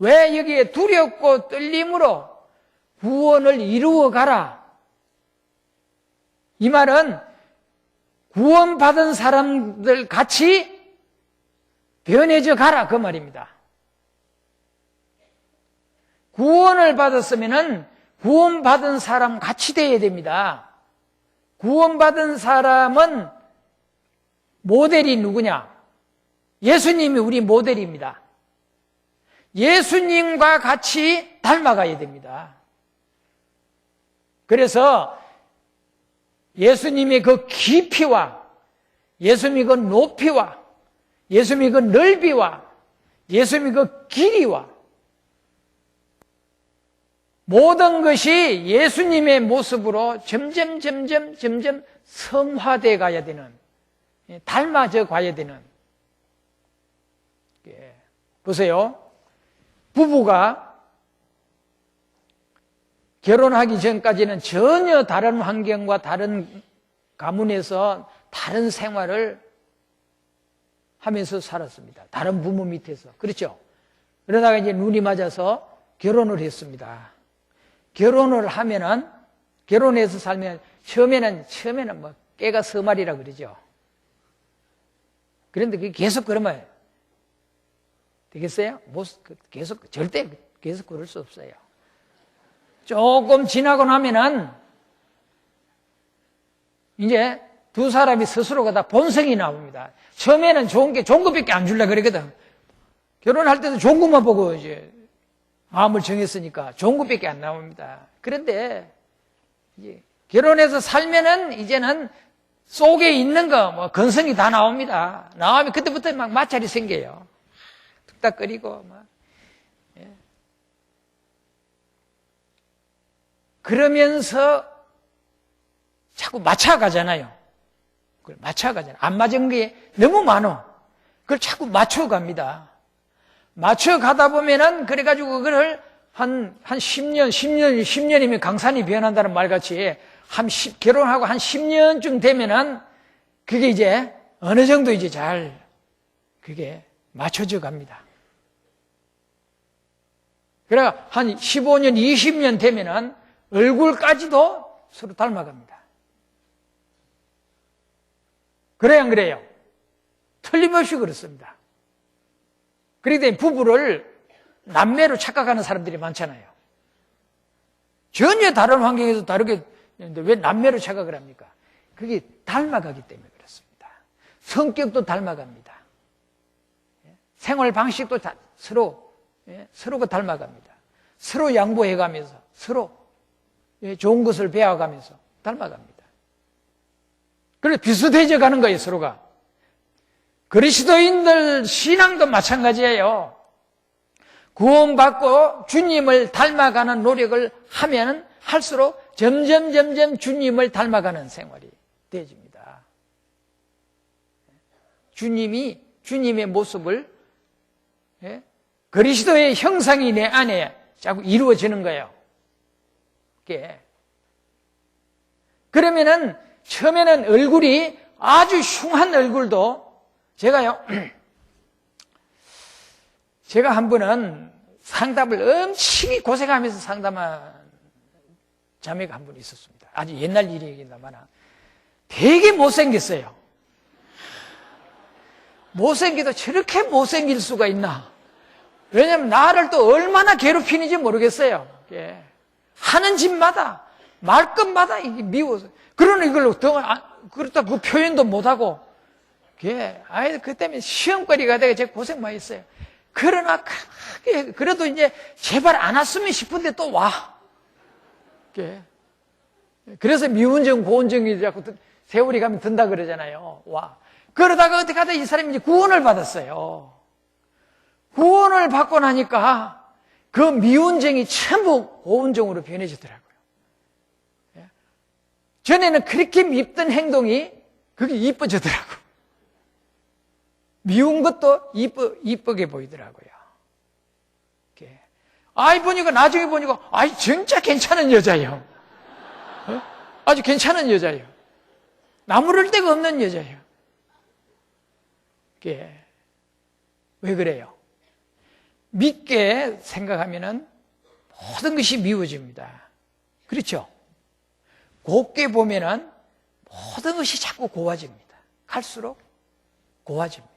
왜 여기에 두렵고 떨림으로 구원을 이루어 가라? 이 말은 구원받은 사람들 같이 변해져 가라 그 말입니다. 구원을 받았으면은 구원받은 사람 같이 돼야 됩니다. 구원받은 사람은 모델이 누구냐? 예수님이 우리 모델입니다. 예수님과 같이 닮아가야 됩니다. 그래서 예수님의 그 깊이와 예수님의 그 높이와 예수님의 그 넓이와 예수님의 그 길이와 모든 것이 예수님의 모습으로 점점 성화되어 가야 되는, 닮아져 가야 되는. 보세요. 부부가 결혼하기 전까지는 전혀 다른 환경과 다른 가문에서 다른 생활을 하면서 살았습니다. 다른 부모 밑에서. 그렇죠? 그러다가 이제 눈이 맞아서 결혼을 했습니다. 결혼을 하면은, 결혼해서 살면 처음에는 뭐 깨가 서말이라 그러죠. 그런데 그게 계속 그러면 되겠어요? 절대 계속 그럴 수 없어요. 조금 지나고 나면은 이제 두 사람이 스스로가 다 본성이 나옵니다. 처음에는 좋은 것밖에 안 주려고 그러거든. 결혼할 때도 좋은 것만 보고 이제 마음을 정했으니까 좋은 것밖에 안 나옵니다. 그런데 이제 결혼해서 살면은 이제는 속에 있는 거, 뭐 건성이 다 나옵니다. 나오면 그때부터 막 마찰이 생겨요. 뚝딱거리고 막. 그러면서 자꾸 맞춰가잖아요. 그걸 맞춰가잖아요. 안 맞은 게 너무 많아. 그걸 자꾸 맞춰갑니다. 맞춰가다 보면은 그래가지고 그걸 한 10년이면 강산이 변한다는 말 같이 결혼하고 한 10년쯤 되면은 그게 이제 어느 정도 이제 잘 그게 맞춰져 갑니다. 그래 한 15년, 20년 되면은 얼굴까지도 서로 닮아갑니다. 그래야 안 그래요? 틀림없이 그렇습니다. 그러기 때문에 부부를 남매로 착각하는 사람들이 많잖아요. 전혀 다른 환경에서 다르게 있는데 왜 남매로 착각을 합니까? 그게 닮아가기 때문에 그렇습니다. 성격도 닮아갑니다. 생활 방식도 서로가 닮아갑니다. 서로 양보해가면서 서로 좋은 것을 배워가면서 닮아갑니다. 그래서 비슷해져 가는 거예요, 서로가. 그리스도인들 신앙도 마찬가지예요. 구원받고 주님을 닮아가는 노력을 하면 할수록 점점 주님을 닮아가는 생활이 되어집니다. 주님의 모습을 예? 그리스도의 형상이 내 안에 자꾸 이루어지는 거예요. 이게. 그러면은 처음에는 얼굴이 아주 흉한 얼굴도 제가요, 제가 한 번은 상담을 엄청히 고생하면서 상담한 자매가 한 분 있었습니다. 아주 옛날 일이긴 하나 되게 못생겼어요. 못생기도 저렇게 못생길 수가 있나? 왜냐하면 나를 또 얼마나 괴롭히는지 모르겠어요. 예. 하는 집마다 말끝마다 이게 미워서 그러니 이걸 그렇다 그 표현도 못하고 예. 그 때문에 시험거리가 되게 제가 고생 많이 했어요. 그러나 그래도 이제 제발 안 왔으면 싶은데 또 와. 예. 그래서 미운정 고운정이 자꾸 세월이 가면 든다 그러잖아요. 와. 그러다가 어떻게 하다 이 사람이 이제 구원을 받았어요. 구원을 받고 나니까 그 미운정이 전부 고운정으로 변해지더라고요. 전에는 그렇게 밉던 행동이 그게 이뻐지더라고요. 미운 것도 이쁘게 보이더라고요. 보니까 나중에 보니까 진짜 괜찮은 여자예요. 아주 괜찮은 여자예요. 나무랄 데가 없는 여자예요. 왜 그래요? 믿게 생각하면은 모든 것이 미워집니다. 그렇죠? 곱게 보면은 모든 것이 자꾸 고와집니다. 갈수록 고와집니다.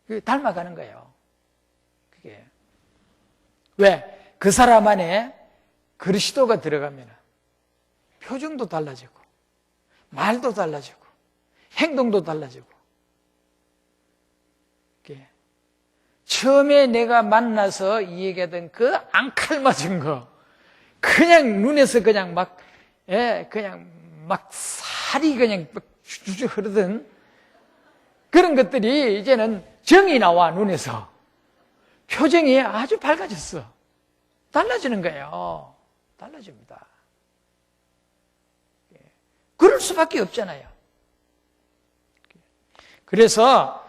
그게 닮아가는 거예요. 그게. 왜? 그 사람 안에 그리스도가 들어가면 표정도 달라지고, 말도 달라지고, 행동도 달라지고. 처음에 내가 만나서 얘기하던 그 앙칼 맞은 거, 그냥 눈에서 그냥 그냥 막 살이 그냥 주주 흐르던 그런 것들이 이제는 정이 나와, 눈에서. 표정이 아주 밝아졌어. 달라지는 거예요. 달라집니다. 그럴 수밖에 없잖아요. 그래서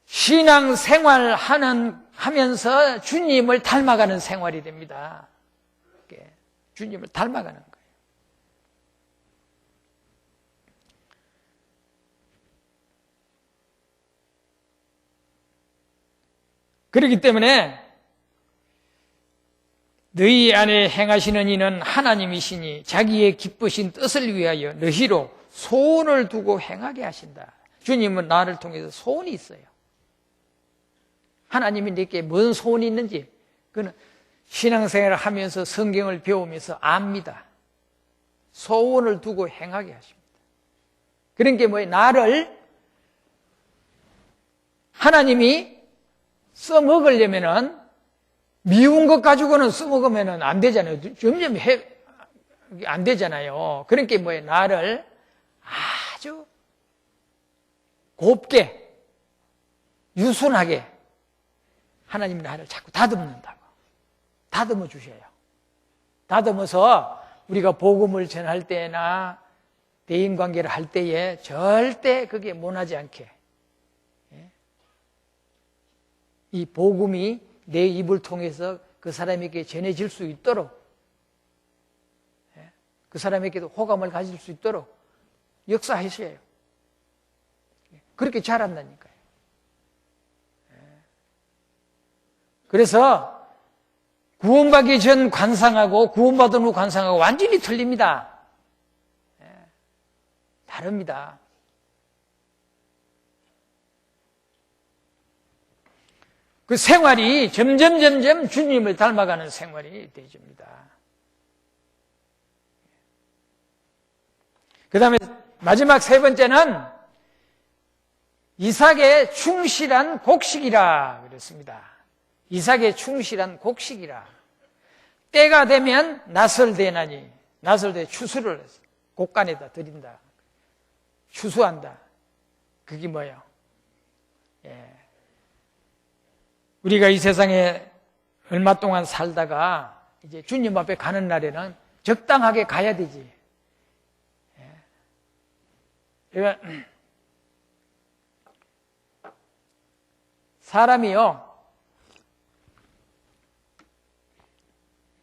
신앙생활 하면서 주님을 닮아가는 생활이 됩니다. 주님을 닮아가는 거예요. 그렇기 때문에 너희 안에 행하시는 이는 하나님이시니 자기의 기쁘신 뜻을 위하여 너희로 소원을 두고 행하게 하신다. 주님은 나를 통해서 소원이 있어요. 하나님이 내게 뭔 소원이 있는지 그는 신앙생활을 하면서 성경을 배우면서 압니다. 소원을 두고 행하게 하십니다. 그런 게 뭐예요? 나를 하나님이 써먹으려면은 미운 것 가지고는 써먹으면 안 되잖아요. 점점 안 되잖아요. 그러니까 뭐예요? 나를 아주 곱게, 유순하게 하나님이 나를 자꾸 다듬는다고. 다듬어 주셔요. 다듬어서 우리가 복음을 전할 때나 대인관계를 할 때에 절대 그게 모나지 않게 이 복음이 내 입을 통해서 그 사람에게 전해질 수 있도록 그 사람에게도 호감을 가질 수 있도록 역사하셔요. 그렇게 잘한다니까요. 그래서 구원받기 전 관상하고 구원받은 후 관상하고 완전히 틀립니다. 다릅니다. 그 생활이 점점 주님을 닮아가는 생활이 되집니다. 그 다음에 마지막 세 번째는 이삭의 충실한 곡식이라 그랬습니다. 이삭의 충실한 곡식이라. 때가 되면 나설대나니, 나설대 추수를 해서 곡간에다 드린다. 추수한다. 그게 뭐예요? 우리가 이 세상에 얼마 동안 살다가 이제 주님 앞에 가는 날에는 적당하게 가야 되지. 그러니까 사람이요,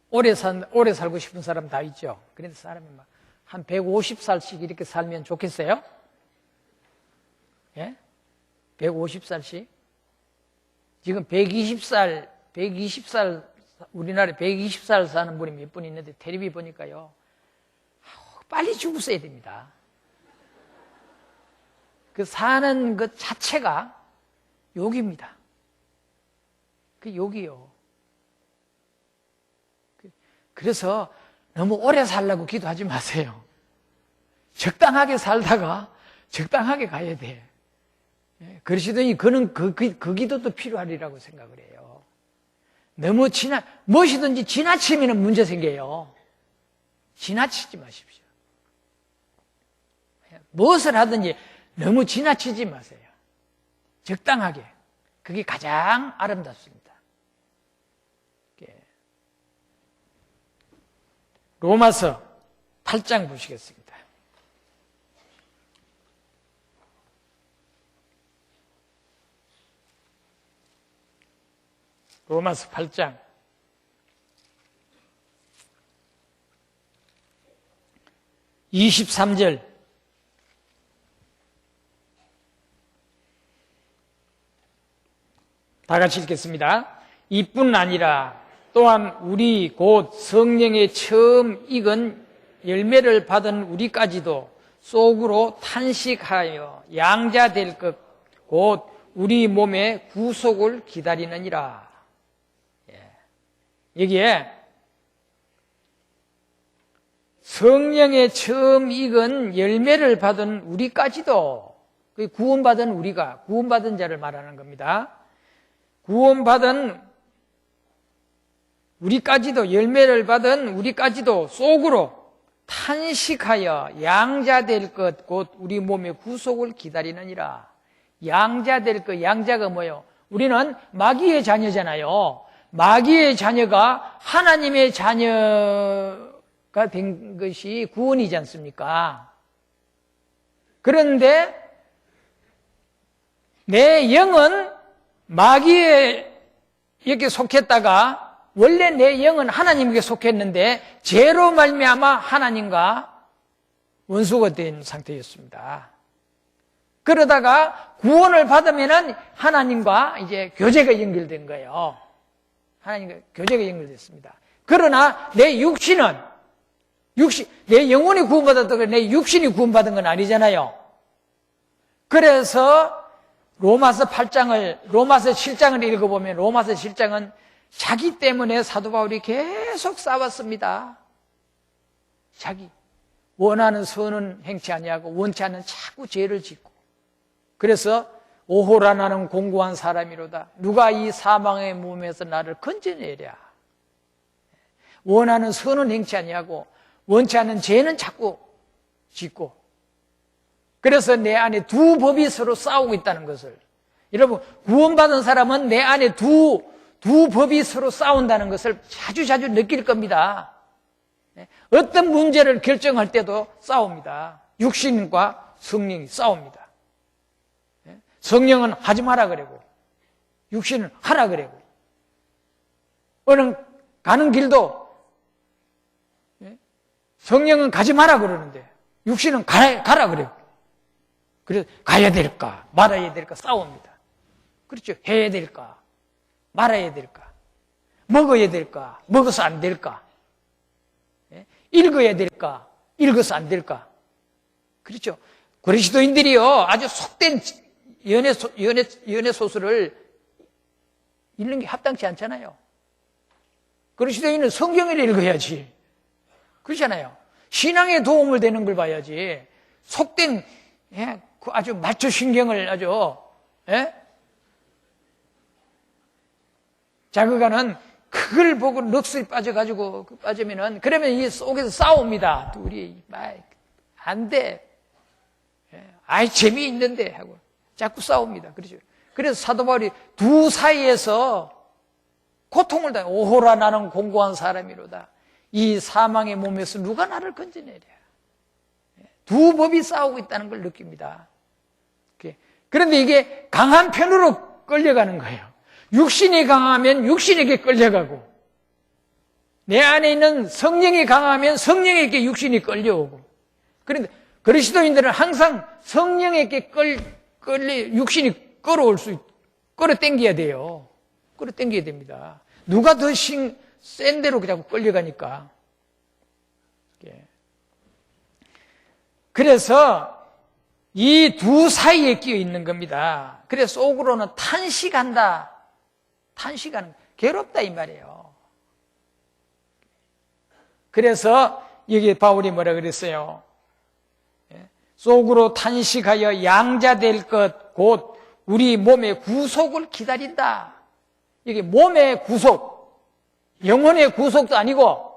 오래 살고 싶은 사람 다 있죠. 그런데 사람이 막 한 150살씩 이렇게 살면 좋겠어요? 예? 150살씩? 지금 120살, 우리나라에 120살 사는 분이 몇 분 있는데, 텔레비 보니까요, 빨리 죽으셔야 됩니다. 그 사는 것 자체가 욕입니다. 그 욕이요. 그래서 너무 오래 살라고 기도하지 마세요. 적당하게 살다가 적당하게 가야 돼. 그러시더니 그는 그 기도도 필요하리라고 생각을 해요. 너무 무엇이든지 지나치면 문제 생겨요. 지나치지 마십시오. 무엇을 하든지 너무 지나치지 마세요. 적당하게. 그게 가장 아름답습니다. 로마서 8장 보시겠습니다. 로마서 8장 23절 다 같이 읽겠습니다. 이뿐 아니라 또한 우리 곧 성령의 처음 익은 열매를 받은 우리까지도 속으로 탄식하여 양자될 것 곧 우리 몸의 구속을 기다리느니라. 여기에 성령의 처음 익은 열매를 받은 우리까지도, 구원받은 우리가, 구원받은 자를 말하는 겁니다. 구원받은 우리까지도, 열매를 받은 우리까지도 속으로 탄식하여 양자될 것 곧 우리 몸의 구속을 기다리느니라. 양자될 것, 양자가 뭐예요? 우리는 마귀의 자녀잖아요. 마귀의 자녀가 하나님의 자녀가 된 것이 구원이지 않습니까? 그런데 내 영은 마귀에게 속했다가 원래 내 영은 하나님께 속했는데 죄로 말미암아 하나님과 원수가 된 상태였습니다. 그러다가 구원을 받으면은 하나님과 이제 교제가 연결된 거예요. 하나님과 교제가 연결됐습니다. 그러나 내 육신은 내 영혼이 구원받았다고 내 육신이 구원받은 건 아니잖아요. 그래서 로마서 7장을 읽어보면 로마서 7장은 자기 때문에 사도 바울이 계속 싸웠습니다. 자기 원하는 선은 행치 아니하고 원치 않는 자꾸 죄를 짓고, 그래서 오호라 나는 공고한 사람이로다. 누가 이 사망의 몸에서 나를 건져내랴. 원하는 선은 행치 아니하고 원치 않는 죄는 자꾸 짓고, 그래서 내 안에 두 법이 서로 싸우고 있다는 것을, 여러분 구원받은 사람은 내 안에 두 법이 서로 싸운다는 것을 자주 느낄 겁니다. 어떤 문제를 결정할 때도 싸웁니다. 육신과 성령이 싸웁니다. 성령은 하지 마라 그러고 육신은 하라 그러고, 어느 가는 길도 성령은 가지 마라 그러는데 육신은 가라 그래요. 그래서 가야 될까 말아야 될까 싸웁니다. 그렇죠. 해야 될까 말아야 될까, 먹어야 될까 먹어서 안 될까, 읽어야 될까 읽어서 안 될까. 그렇죠. 그리스도인들이요 아주 속된 연애 소설을 읽는 게 합당치 않잖아요. 그리스도인은 성경을 읽어야지. 그렇잖아요. 신앙에 도움을 되는 걸 봐야지. 속된 그 아주 마초 신경을 아주 자극하는 그걸 보고 넋이 빠져가지고 빠지면은, 그러면 이 속에서 싸웁니다. 둘이 안 돼. 아이 재미있는데 하고 자꾸 싸웁니다. 그렇죠. 그래서 사도 바울이 두 사이에서 고통을 당해. 오호라 나는 공고한 사람이로다. 이 사망의 몸에서 누가 나를 건져내랴. 두 법이 싸우고 있다는 걸 느낍니다. 그런데 이게 강한 편으로 끌려가는 거예요. 육신이 강하면 육신에게 끌려가고, 내 안에 있는 성령이 강하면 성령에게 육신이 끌려오고. 그런데 그리스도인들은 항상 성령에게 육신이 끌어당겨야 돼요. 끌어당겨야 됩니다. 누가 더 센 대로 자꾸 끌려가니까. 그래서 이 두 사이에 끼어 있는 겁니다. 그래서 속으로는 탄식한다. 탄식하는, 괴롭다 이 말이에요. 그래서 여기 바울이 뭐라 그랬어요? 속으로 탄식하여 양자될 것, 곧 우리 몸의 구속을 기다린다. 이게 몸의 구속, 영혼의 구속도 아니고,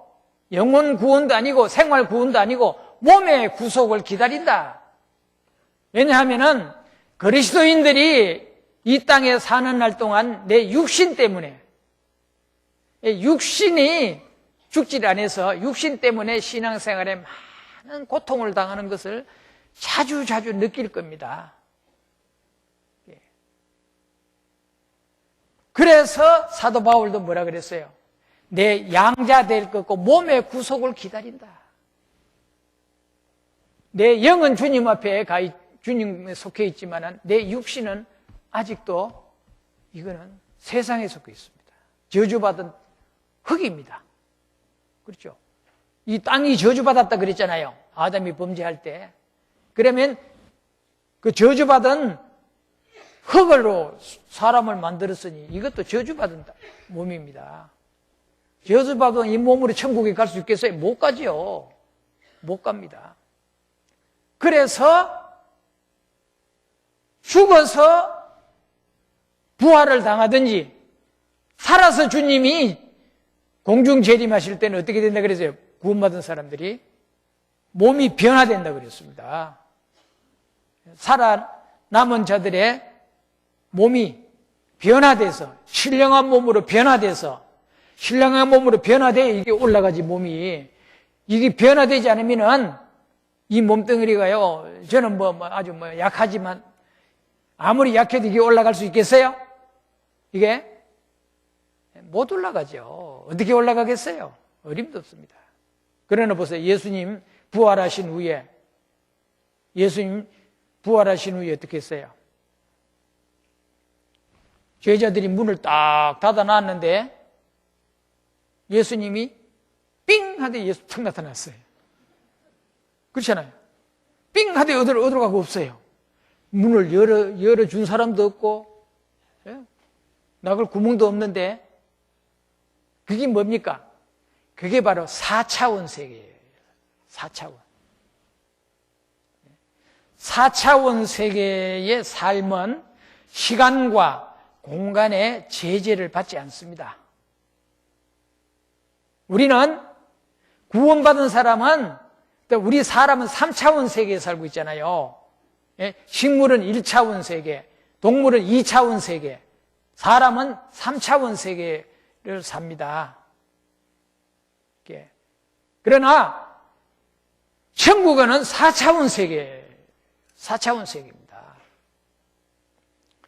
영혼 구원도 아니고, 생활 구원도 아니고, 몸의 구속을 기다린다. 왜냐하면은 그리스도인들이 이 땅에 사는 날 동안 내 육신 때문에, 육신이 죽질 않아서 육신 때문에 신앙생활에 많은 고통을 당하는 것을 자주 느낄 겁니다. 그래서 사도 바울도 뭐라 그랬어요? 내 양자 될 것고 몸의 구속을 기다린다. 내 영은 주님 앞에 주님에 속해 있지만 내 육신은 아직도 이거는 세상에 속해 있습니다. 저주받은 흙입니다. 그렇죠? 이 땅이 저주받았다 그랬잖아요. 아담이 범죄할 때. 그러면 그 저주받은 흙으로 사람을 만들었으니 이것도 저주받은 몸입니다. 저주받은 이 몸으로 천국에 갈 수 있겠어요? 못 가죠. 못 갑니다. 그래서 죽어서 부활을 당하든지 살아서 주님이 공중 재림하실 때는 어떻게 된다 그랬어요? 구원받은 사람들이 몸이 변화된다 그랬습니다. 살아남은 자들의 몸이 변화돼서 신령한 몸으로 변화돼서 신령한 몸으로 변화돼 이게 올라가지 몸이. 이게 변화되지 않으면은 이 몸뚱어리가요, 저는 아주 약하지만 아무리 약해도 이게 올라갈 수 있겠어요? 이게 못 올라가죠. 어떻게 올라가겠어요? 어림도 없습니다. 그러나 보세요. 예수님 부활하신 후에 어떻게 했어요? 제자들이 문을 딱 닫아놨는데 예수님이 삥 하더니 예수 탁 나타났어요. 그렇잖아요. 삥 하더니 어디로 가고 없어요. 문을 열어준 사람도 없고, 나갈 구멍도 없는데, 그게 뭡니까? 그게 바로 4차원 세계예요. 4차원. 4차원 세계의 삶은 시간과 공간의 제재를 받지 않습니다. 우리는 구원받은 사람은, 우리 사람은 3차원 세계에 살고 있잖아요. 식물은 1차원 세계, 동물은 2차원 세계, 사람은 3차원 세계를 삽니다. 그러나 천국은 4차원 세계입니다.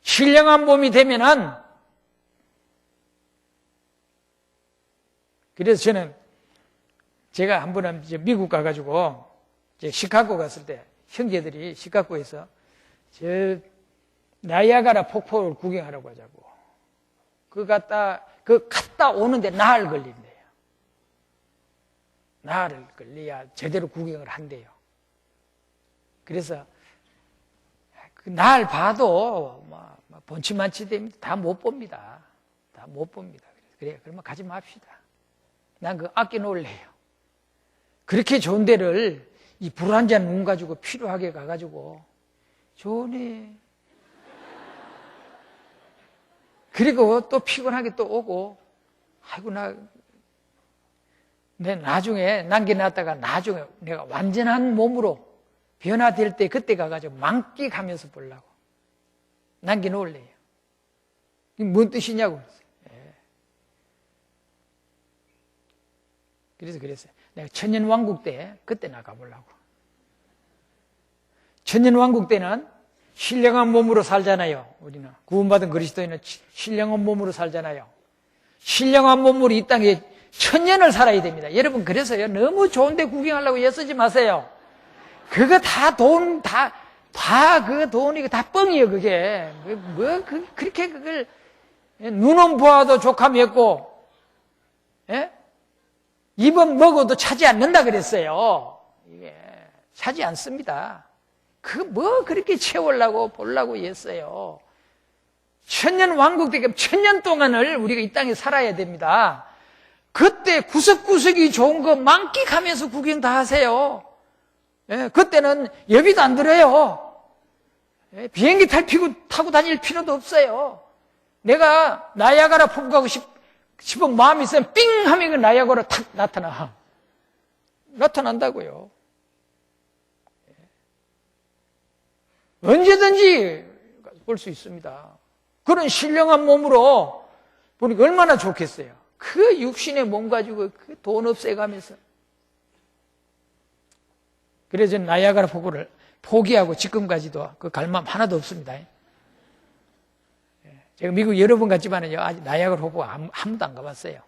신령한 몸이 되면은, 그래서 저는 제가 한 번은 미국 가가지고 시카고 갔을 때 형제들이 시카고에서 저 나이아가라 폭포를 구경하라고 하자고. 갔다 오는데 나흘 걸린대요. 나흘을 걸려야 제대로 구경을 한대요. 그래서 그 나흘 봐도 번치만치 됩니다. 다 못 봅니다. 다 못 봅니다. 그래, 그러면 가지 맙시다. 난 그거 아껴 놓을래요. 그렇게 좋은 데를 이 불 한 잔 눈 가지고 필요하게 가가지고 좋네. 그리고 또 피곤하게 또 오고, 아이고 내 나중에 남겨놨다가 나중에 내가 완전한 몸으로 변화될 때 그때 가가지고 만끽하면서 보려고 남겨놓을래요. 이게 뭔 뜻이냐고 그랬어요. 내가 천년왕국 때 그때 나가보려고. 천년왕국 때는 신령한 몸으로 살잖아요. 우리는 구원받은 그리스도인은 신령한 몸으로 살잖아요. 신령한 몸으로 이 땅에 천년을 살아야 됩니다. 여러분, 그래서요, 너무 좋은데 구경하려고 애쓰지 마세요. 그거 다 돈, 그 돈이 다 뻥이에요, 그게. 그렇게 그걸, 눈은 보아도 족함 없고, 예? 입은 먹어도 차지 않는다 그랬어요. 이게, 차지 않습니다. 그렇게 채우려고, 보려고 했어요. 천년 왕국 때까지 천년 동안을 우리가 이 땅에 살아야 됩니다. 그때 구석구석이 좋은 거 만끽하면서 구경 다 하세요. 예, 그때는 여비도 안 들어요. 예, 비행기 타고 다닐 필요도 없어요. 내가 나야가라 폭포 가고 싶은 마음이 있으면 삥 하면 그 나야가라 탁 나타난다고요. 예. 언제든지 볼 수 있습니다. 그런 신령한 몸으로 보니까 얼마나 좋겠어요. 그 육신의 몸 가지고 그 돈 없애가면서. 그래서 저는 나야가라 폭포를 포기하고 지금까지도 그 갈망 하나도 없습니다. 제가 미국 여러 번 갔지만은요, 아직 나야가라 폭포 한 번도 안 가봤어요.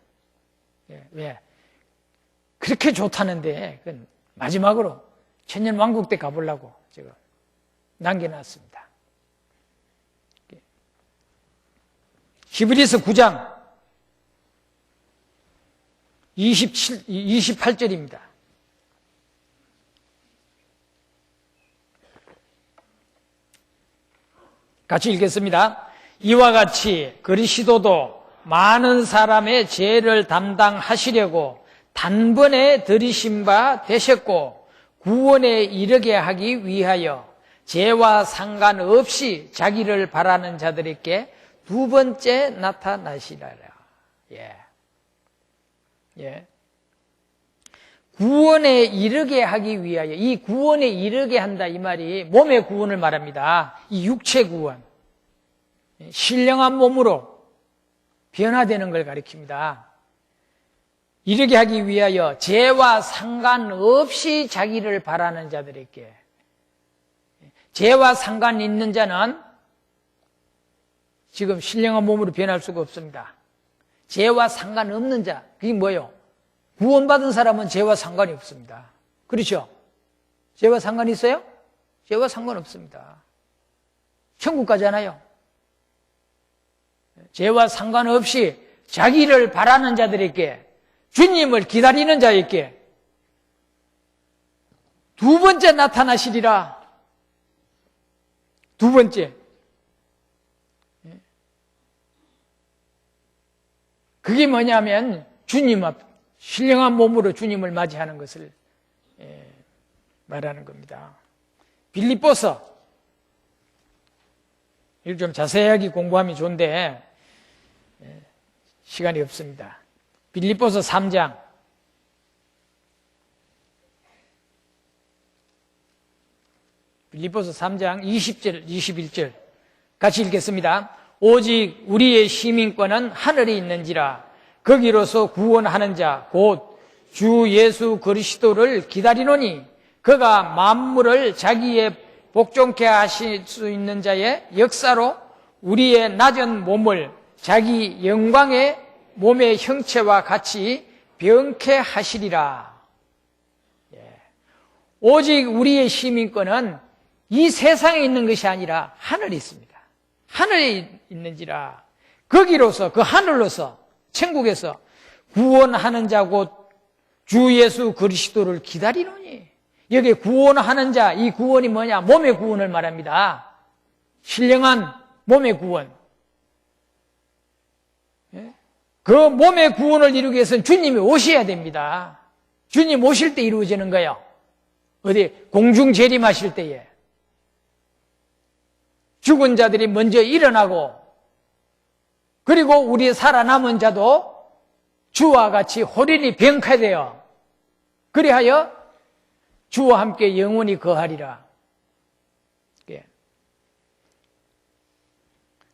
왜? 그렇게 좋다는데, 마지막으로 천년 왕국 때 가보려고 제가 남겨놨습니다. 히브리서 9장 28절입니다. 같이 읽겠습니다. 이와 같이 그리스도도 많은 사람의 죄를 담당하시려고 단번에 들이신 바 되셨고 구원에 이르게 하기 위하여 죄와 상관없이 자기를 바라는 자들에게 두 번째 나타나시리라. 예. 구원에 이르게 하기 위하여, 이 구원에 이르게 한다 이 말이 몸의 구원을 말합니다. 이 육체 구원, 신령한 몸으로 변화되는 걸 가리킵니다. 이르게 하기 위하여 죄와 상관없이 자기를 바라는 자들에게, 죄와 상관 있는 자는 지금 신령한 몸으로 변할 수가 없습니다. 죄와 상관없는 자, 그게 뭐예요? 구원받은 사람은 죄와 상관이 없습니다. 그렇죠? 죄와 상관이 있어요? 죄와 상관없습니다. 천국 가잖아요. 죄와 상관없이 자기를 바라는 자들에게, 주님을 기다리는 자에게 두 번째 나타나시리라. 두 번째. 그게 뭐냐면 주님 앞, 신령한 몸으로 주님을 맞이하는 것을 말하는 겁니다. 빌립보서, 이걸 좀 자세하게 공부하면 좋은데 시간이 없습니다. 빌립보서 3장 20절, 21절 같이 읽겠습니다. 오직 우리의 시민권은 하늘에 있는지라 거기로서 구원하는 자 곧 주 예수 그리스도를 기다리노니 그가 만물을 자기의 복종케 하실 수 있는 자의 역사로 우리의 낮은 몸을 자기 영광의 몸의 형체와 같이 병케 하시리라. 오직 우리의 시민권은 이 세상에 있는 것이 아니라 하늘에 있습니다. 하늘에 있는지라 거기로서, 그 하늘로서, 천국에서 구원하는 자 곧 주 예수 그리스도를 기다리노니. 여기 구원하는 자, 이 구원이 뭐냐? 몸의 구원을 말합니다. 신령한 몸의 구원. 그 몸의 구원을 이루기 위해서는 주님이 오셔야 됩니다. 주님 오실 때 이루어지는 거예요. 어디 공중 재림하실 때에 죽은 자들이 먼저 일어나고, 그리고 우리 살아남은 자도 주와 같이 호련히 병쾌되어 그리하여 주와 함께 영원히 거하리라.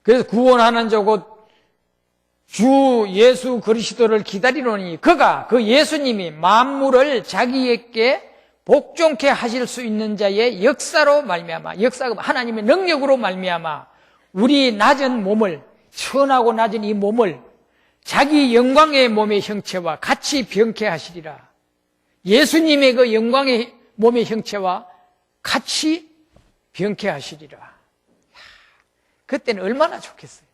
그래서 구원하는 자 곧 주 예수 그리스도를 기다리노니 그가, 그 예수님이 만물을 자기에게 복종케 하실 수 있는 자의 역사로 말미암아, 역사가 하나님의 능력으로 말미암아 우리 낮은 몸을, 천하고 낮은 이 몸을 자기 영광의 몸의 형체와 같이 병케 하시리라. 예수님의 그 영광의 몸의 형체와 같이 병케 하시리라. 그때는 얼마나 좋겠어요.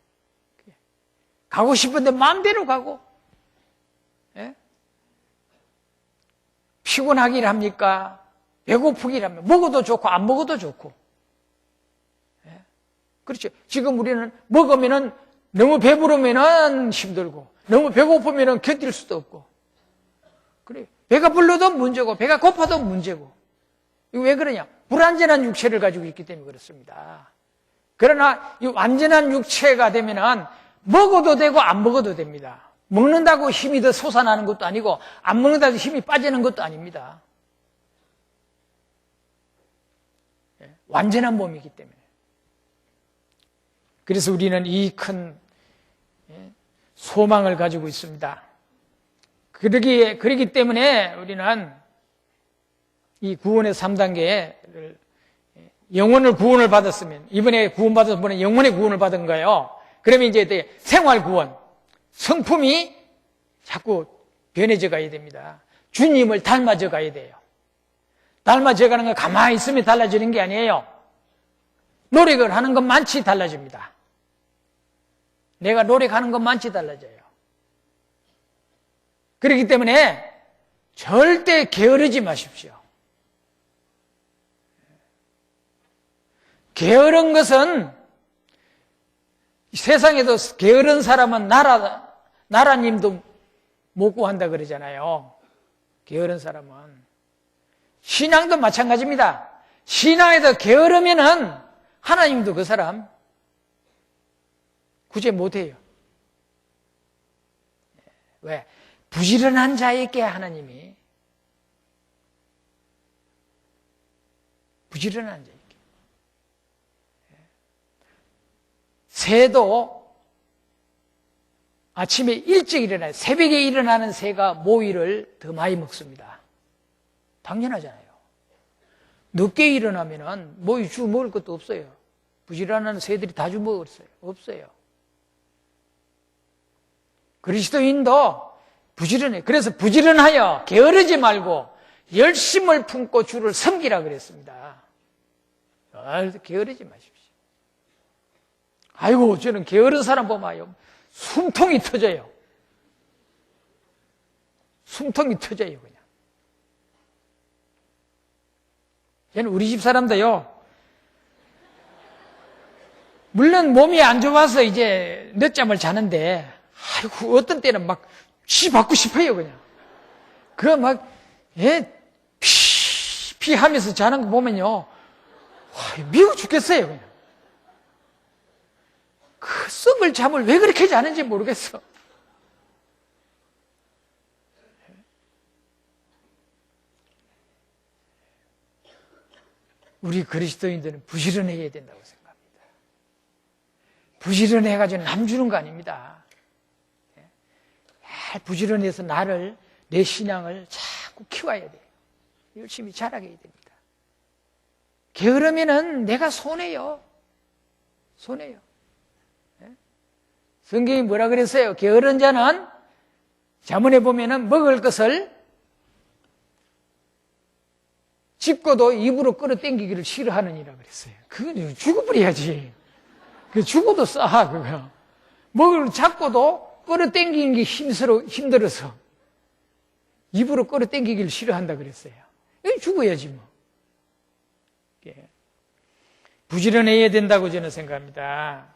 가고 싶은데 마음대로 가고, 예? 피곤하긴 합니까? 배고프긴 합니까? 먹어도 좋고 안 먹어도 좋고, 예? 그렇죠. 지금 우리는 먹으면은 너무 배부르면은 힘들고 너무 배고프면은 견딜 수도 없고, 그래. 배가 불러도 문제고 배가 고파도 문제고. 이거 왜 그러냐? 불완전한 육체를 가지고 있기 때문에 그렇습니다. 그러나 이 완전한 육체가 되면은 먹어도 되고 안 먹어도 됩니다. 먹는다고 힘이 더 솟아나는 것도 아니고 안 먹는다고 힘이 빠지는 것도 아닙니다. 완전한 몸이기 때문에. 그래서 우리는 이 큰 소망을 가지고 있습니다. 그러기 때문에 우리는 이 구원의 3단계를 영혼을 구원을 받았으면, 이번에 구원받아서 이번에 영혼의 구원을 받은 거예요. 그러면 이제 생활 구원, 성품이 자꾸 변해져 가야 됩니다. 주님을 닮아져 가야 돼요. 닮아져 가는 건 가만히 있으면 달라지는 게 아니에요. 노력을 하는 것만치 달라집니다. 내가 노력하는 것만치 달라져요. 그렇기 때문에 절대 게으르지 마십시오. 게으른 것은, 세상에도 게으른 사람은 나라님도 못 구한다 그러잖아요. 게으른 사람은. 신앙도 마찬가지입니다. 신앙에도 게으르면은 하나님도 그 사람 구제 못해요. 왜? 부지런한 자에게 하나님이, 부지런한 자에게. 새도 아침에 일찍 일어나요. 새벽에 일어나는 새가 모이를 더 많이 먹습니다. 당연하잖아요. 늦게 일어나면은 모이 주 먹을 것도 없어요. 부지런한 새들이 다 주 먹었어요. 없어요. 그리스도인도 부지런해. 그래서 부지런하여 게으르지 말고 열심을 품고 주를 섬기라 그랬습니다. 게으르지 마십시오. 아이고, 저는 게으른 사람 보면 숨통이 터져요. 숨통이 터져요, 그냥. 저는 우리 집 사람도요, 물론 몸이 안 좋아서 이제 늦잠을 자는데, 아이고, 어떤 때는 막 쥐 받고 싶어요, 그냥. 그거 막, 피 하면서 자는 거 보면요, 미워 죽겠어요, 그냥. 그 썩을 잠을 왜 그렇게 자는지 모르겠어. 우리 그리스도인들은 부지런해야 된다고 생각합니다. 부지런해가지고 남 주는 거 아닙니다. 부지런해서 내 신앙을 자꾸 키워야 돼요. 열심히 자라게 해야 됩니다. 게으르면은 내가 손해요. 손해요. 성경이 뭐라 그랬어요? 게으른 자는 잠언에 보면은 먹을 것을 짚고도 입으로 끌어당기기를 싫어하느니라 그랬어요. 그건 죽어버려야지. 죽어도 싸, 그거. 먹을 잡고도 끌어당기는 게 힘들어서 입으로 끌어당기기를 싫어한다 그랬어요. 죽어야지 뭐. 부지런해야 된다고 저는 생각합니다.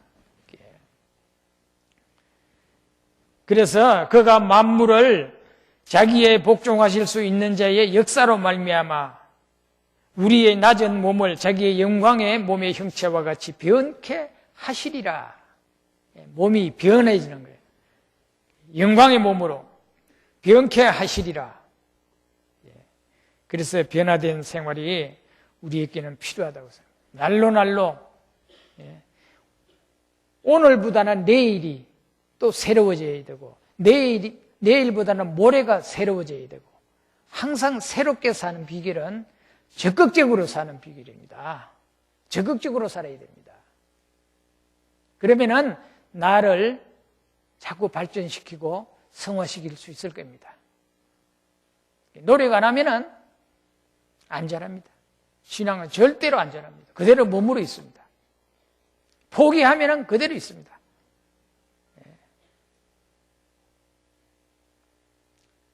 그래서 그가 만물을 자기의 복종하실 수 있는 자의 역사로 말미암아 우리의 낮은 몸을 자기의 영광의 몸의 형체와 같이 변케 하시리라. 몸이 변해지는 거예요. 영광의 몸으로 변케 하시리라. 그래서 변화된 생활이 우리에게는 필요하다고 생각합니다. 날로 오늘보다는 내일이 또 새로워져야 되고 내일보다는 모레가 새로워져야 되고 항상 새롭게 사는 비결은 적극적으로 사는 비결입니다. 적극적으로 살아야 됩니다. 그러면은 나를 자꾸 발전시키고 성화시킬 수 있을 겁니다. 노력 안 하면은 안 자랍니다. 신앙은 절대로 안 자랍니다. 그대로 머무르 있습니다. 포기하면은 그대로 있습니다.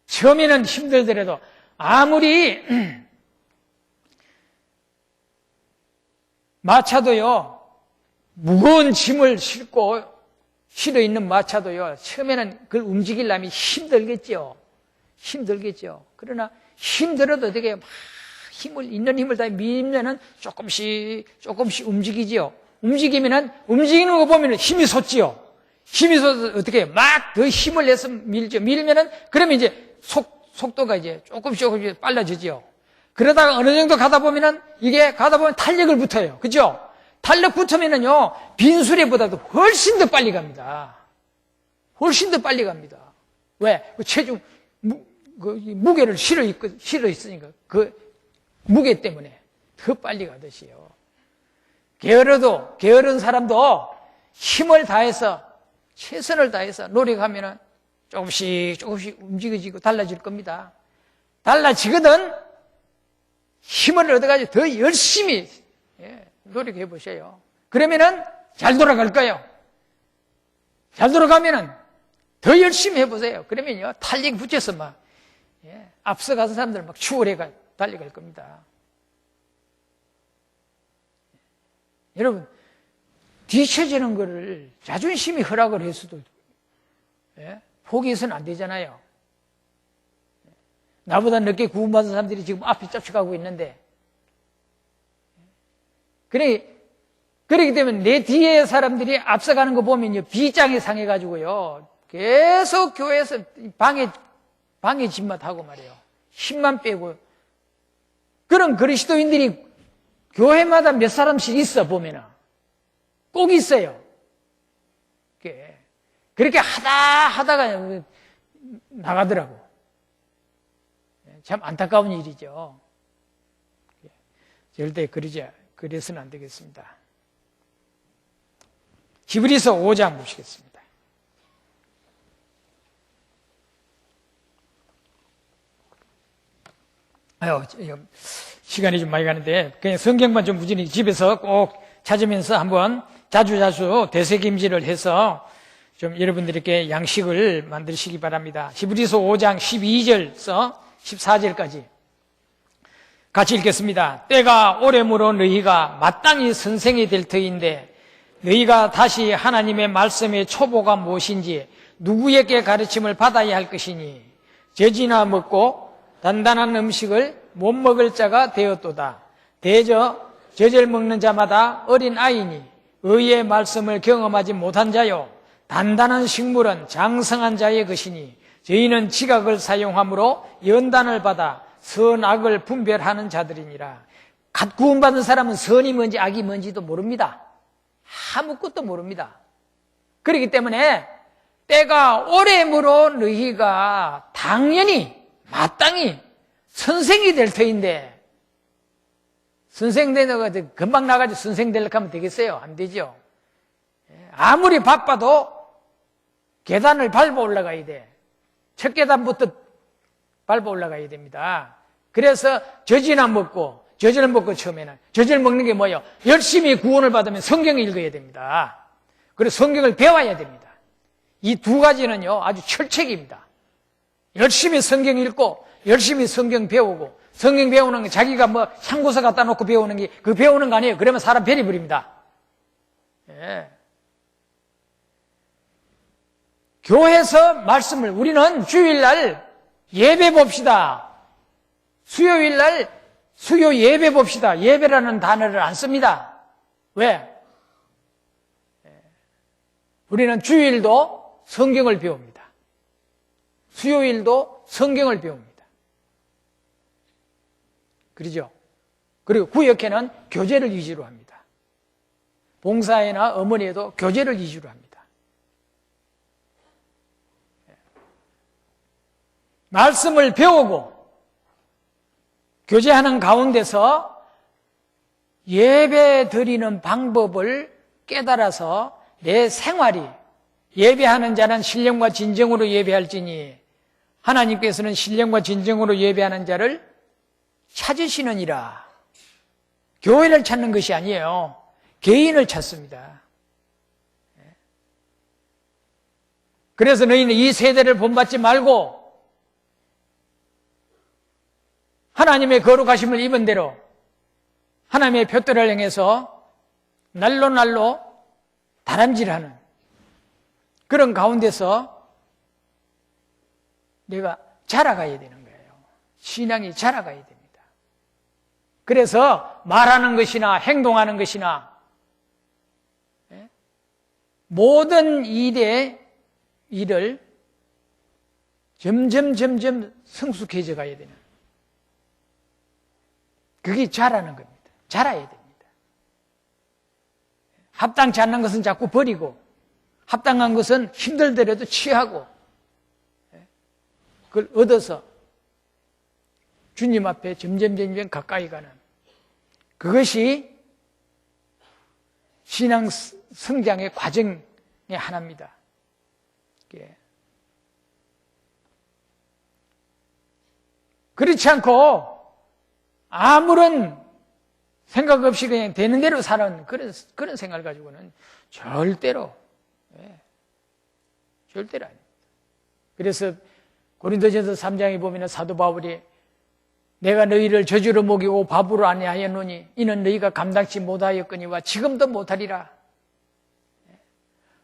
처음에는 힘들더라도 아무리 마차도요, 무거운 짐을 실어 있는 마차도요, 처음에는 그걸 움직이려면 힘들겠죠. 그러나 힘들어도 되게 막 있는 힘을 다 밀면은 조금씩 움직이지요. 움직이면은, 움직이는 거 보면은 힘이 솟지요. 힘이 솟아서 어떻게 막 더 힘을 내서 밀죠. 밀면은, 그러면 이제 속도가 이제 조금씩 빨라지지요. 그러다가 어느 정도 가다 보면은, 이게 가다 보면 탄력을 붙어요. 그죠? 탄력 붙으면은요, 빈수레보다도 훨씬 더 빨리 갑니다. 훨씬 더 빨리 갑니다. 왜? 그 체중, 무게를 실어 있으니까, 그 무게 때문에 더 빨리 가듯이요. 게으른 사람도 힘을 다해서, 최선을 다해서 노력하면은 조금씩 움직여지고 달라질 겁니다. 달라지거든, 힘을 얻어가지고 더 열심히 노력해 보세요. 그러면은 잘 돌아갈 거예요. 잘 돌아가면은 더 열심히 해보세요. 그러면요, 탄력 붙여서 막, 앞서가서 사람들 막 추월해가 달려갈 겁니다. 여러분, 뒤처지는 거를 자존심이 허락을 해서도 포기해서는 안 되잖아요. 나보다 늦게 구원받은 사람들이 지금 앞에 쫓아가고 있는데, 그러기 때문에 내 뒤에 사람들이 앞서가는 거 보면요, 비장에 상해가지고요, 계속 교회에서 방해 짓만 하고 말이에요. 힘만 빼고. 그런 그리스도인들이 교회마다 몇 사람씩 있어, 보면은. 꼭 있어요. 그렇게 하다가 나가더라고. 참 안타까운 일이죠. 절대 그래서는 안 되겠습니다. 히브리서 5장 보시겠습니다. 시간이 좀 많이 가는데 그냥 성경만 좀 무진히 집에서 꼭 찾으면서 한번 자주 되새김질을 해서 좀 여러분들에게 양식을 만드시기 바랍니다. 히브리서 5장 12절에서 14절까지 같이 읽겠습니다. 때가 오래므로 너희가 마땅히 선생이 될 터인데 너희가 다시 하나님의 말씀의 초보가 무엇인지 누구에게 가르침을 받아야 할 것이니 젖이나 먹고 단단한 음식을 못 먹을 자가 되었도다. 대저 젖을 먹는 자마다 어린 아이니 의의 말씀을 경험하지 못한 자요 단단한 식물은 장성한 자의 것이니 저희는 지각을 사용함으로 연단을 받아 선악을 분별하는 자들이니라. 갓 구원받은 사람은 선이 뭔지 악이 뭔지도 모릅니다. 아무것도 모릅니다. 그렇기 때문에 때가 오래므로 너희가 당연히 마땅히 선생이 될 터인데 선생 되다가 금방 나가지고 선생 되려고 하면 되겠어요? 안 되죠. 아무리 바빠도 계단을 밟아 올라가야 돼. 첫 계단부터 밟아 올라가야 됩니다. 그래서 젖을 먹고 처음에는 젖을 먹는 게 뭐예요? 열심히 구원을 받으면 성경을 읽어야 됩니다. 그리고 성경을 배워야 됩니다. 이 두 가지는요 아주 철칙입니다. 열심히 성경 읽고 열심히 성경 배우고 성경 배우는 게 자기가 뭐 참고서 갖다 놓고 배우는 게 그 배우는 거 아니에요. 그러면 사람 별이 부립니다. 교회에서 말씀을 우리는 주일날 예배 봅시다. 수요일날 수요 예배 봅시다. 예배라는 단어를 안 씁니다. 왜? 우리는 주일도 성경을 배웁니다. 수요일도 성경을 배웁니다. 그러죠? 그리고 구역회는 교제를 위주로 합니다. 봉사회나 어머니에도 교제를 위주로 합니다. 말씀을 배우고 교제하는 가운데서 예배 드리는 방법을 깨달아서 내 생활이, 예배하는 자는 신령과 진정으로 예배할지니 하나님께서는 신령과 진정으로 예배하는 자를 찾으시느니라. 교회를 찾는 것이 아니에요. 개인을 찾습니다. 그래서 너희는 이 세대를 본받지 말고 하나님의 거룩하심을 입은 대로 하나님의 표대를 행해서 날로 날로 다람질하는 그런 가운데서 내가 자라가야 되는 거예요. 신앙이 자라가야 됩니다. 그래서 말하는 것이나 행동하는 것이나 모든 일을 점점 성숙해져 가야 되는, 그게 자라는 겁니다. 자라야 됩니다. 합당치 않는 것은 자꾸 버리고 합당한 것은 힘들더라도 취하고 그걸 얻어서 주님 앞에 점점 가까이 가는, 그것이 신앙 성장의 과정의 하나입니다. 그렇지 않고 아무런 생각 없이 그냥 되는 대로 사는 그런 생각을 가지고는 절대로 아닙니다. 그래서 고린도전서 3장에 보면 사도 바울이 내가 너희를 저주로 먹이고 밥으로 아니하였노니 이는 너희가 감당치 못하였거니와 지금도 못하리라.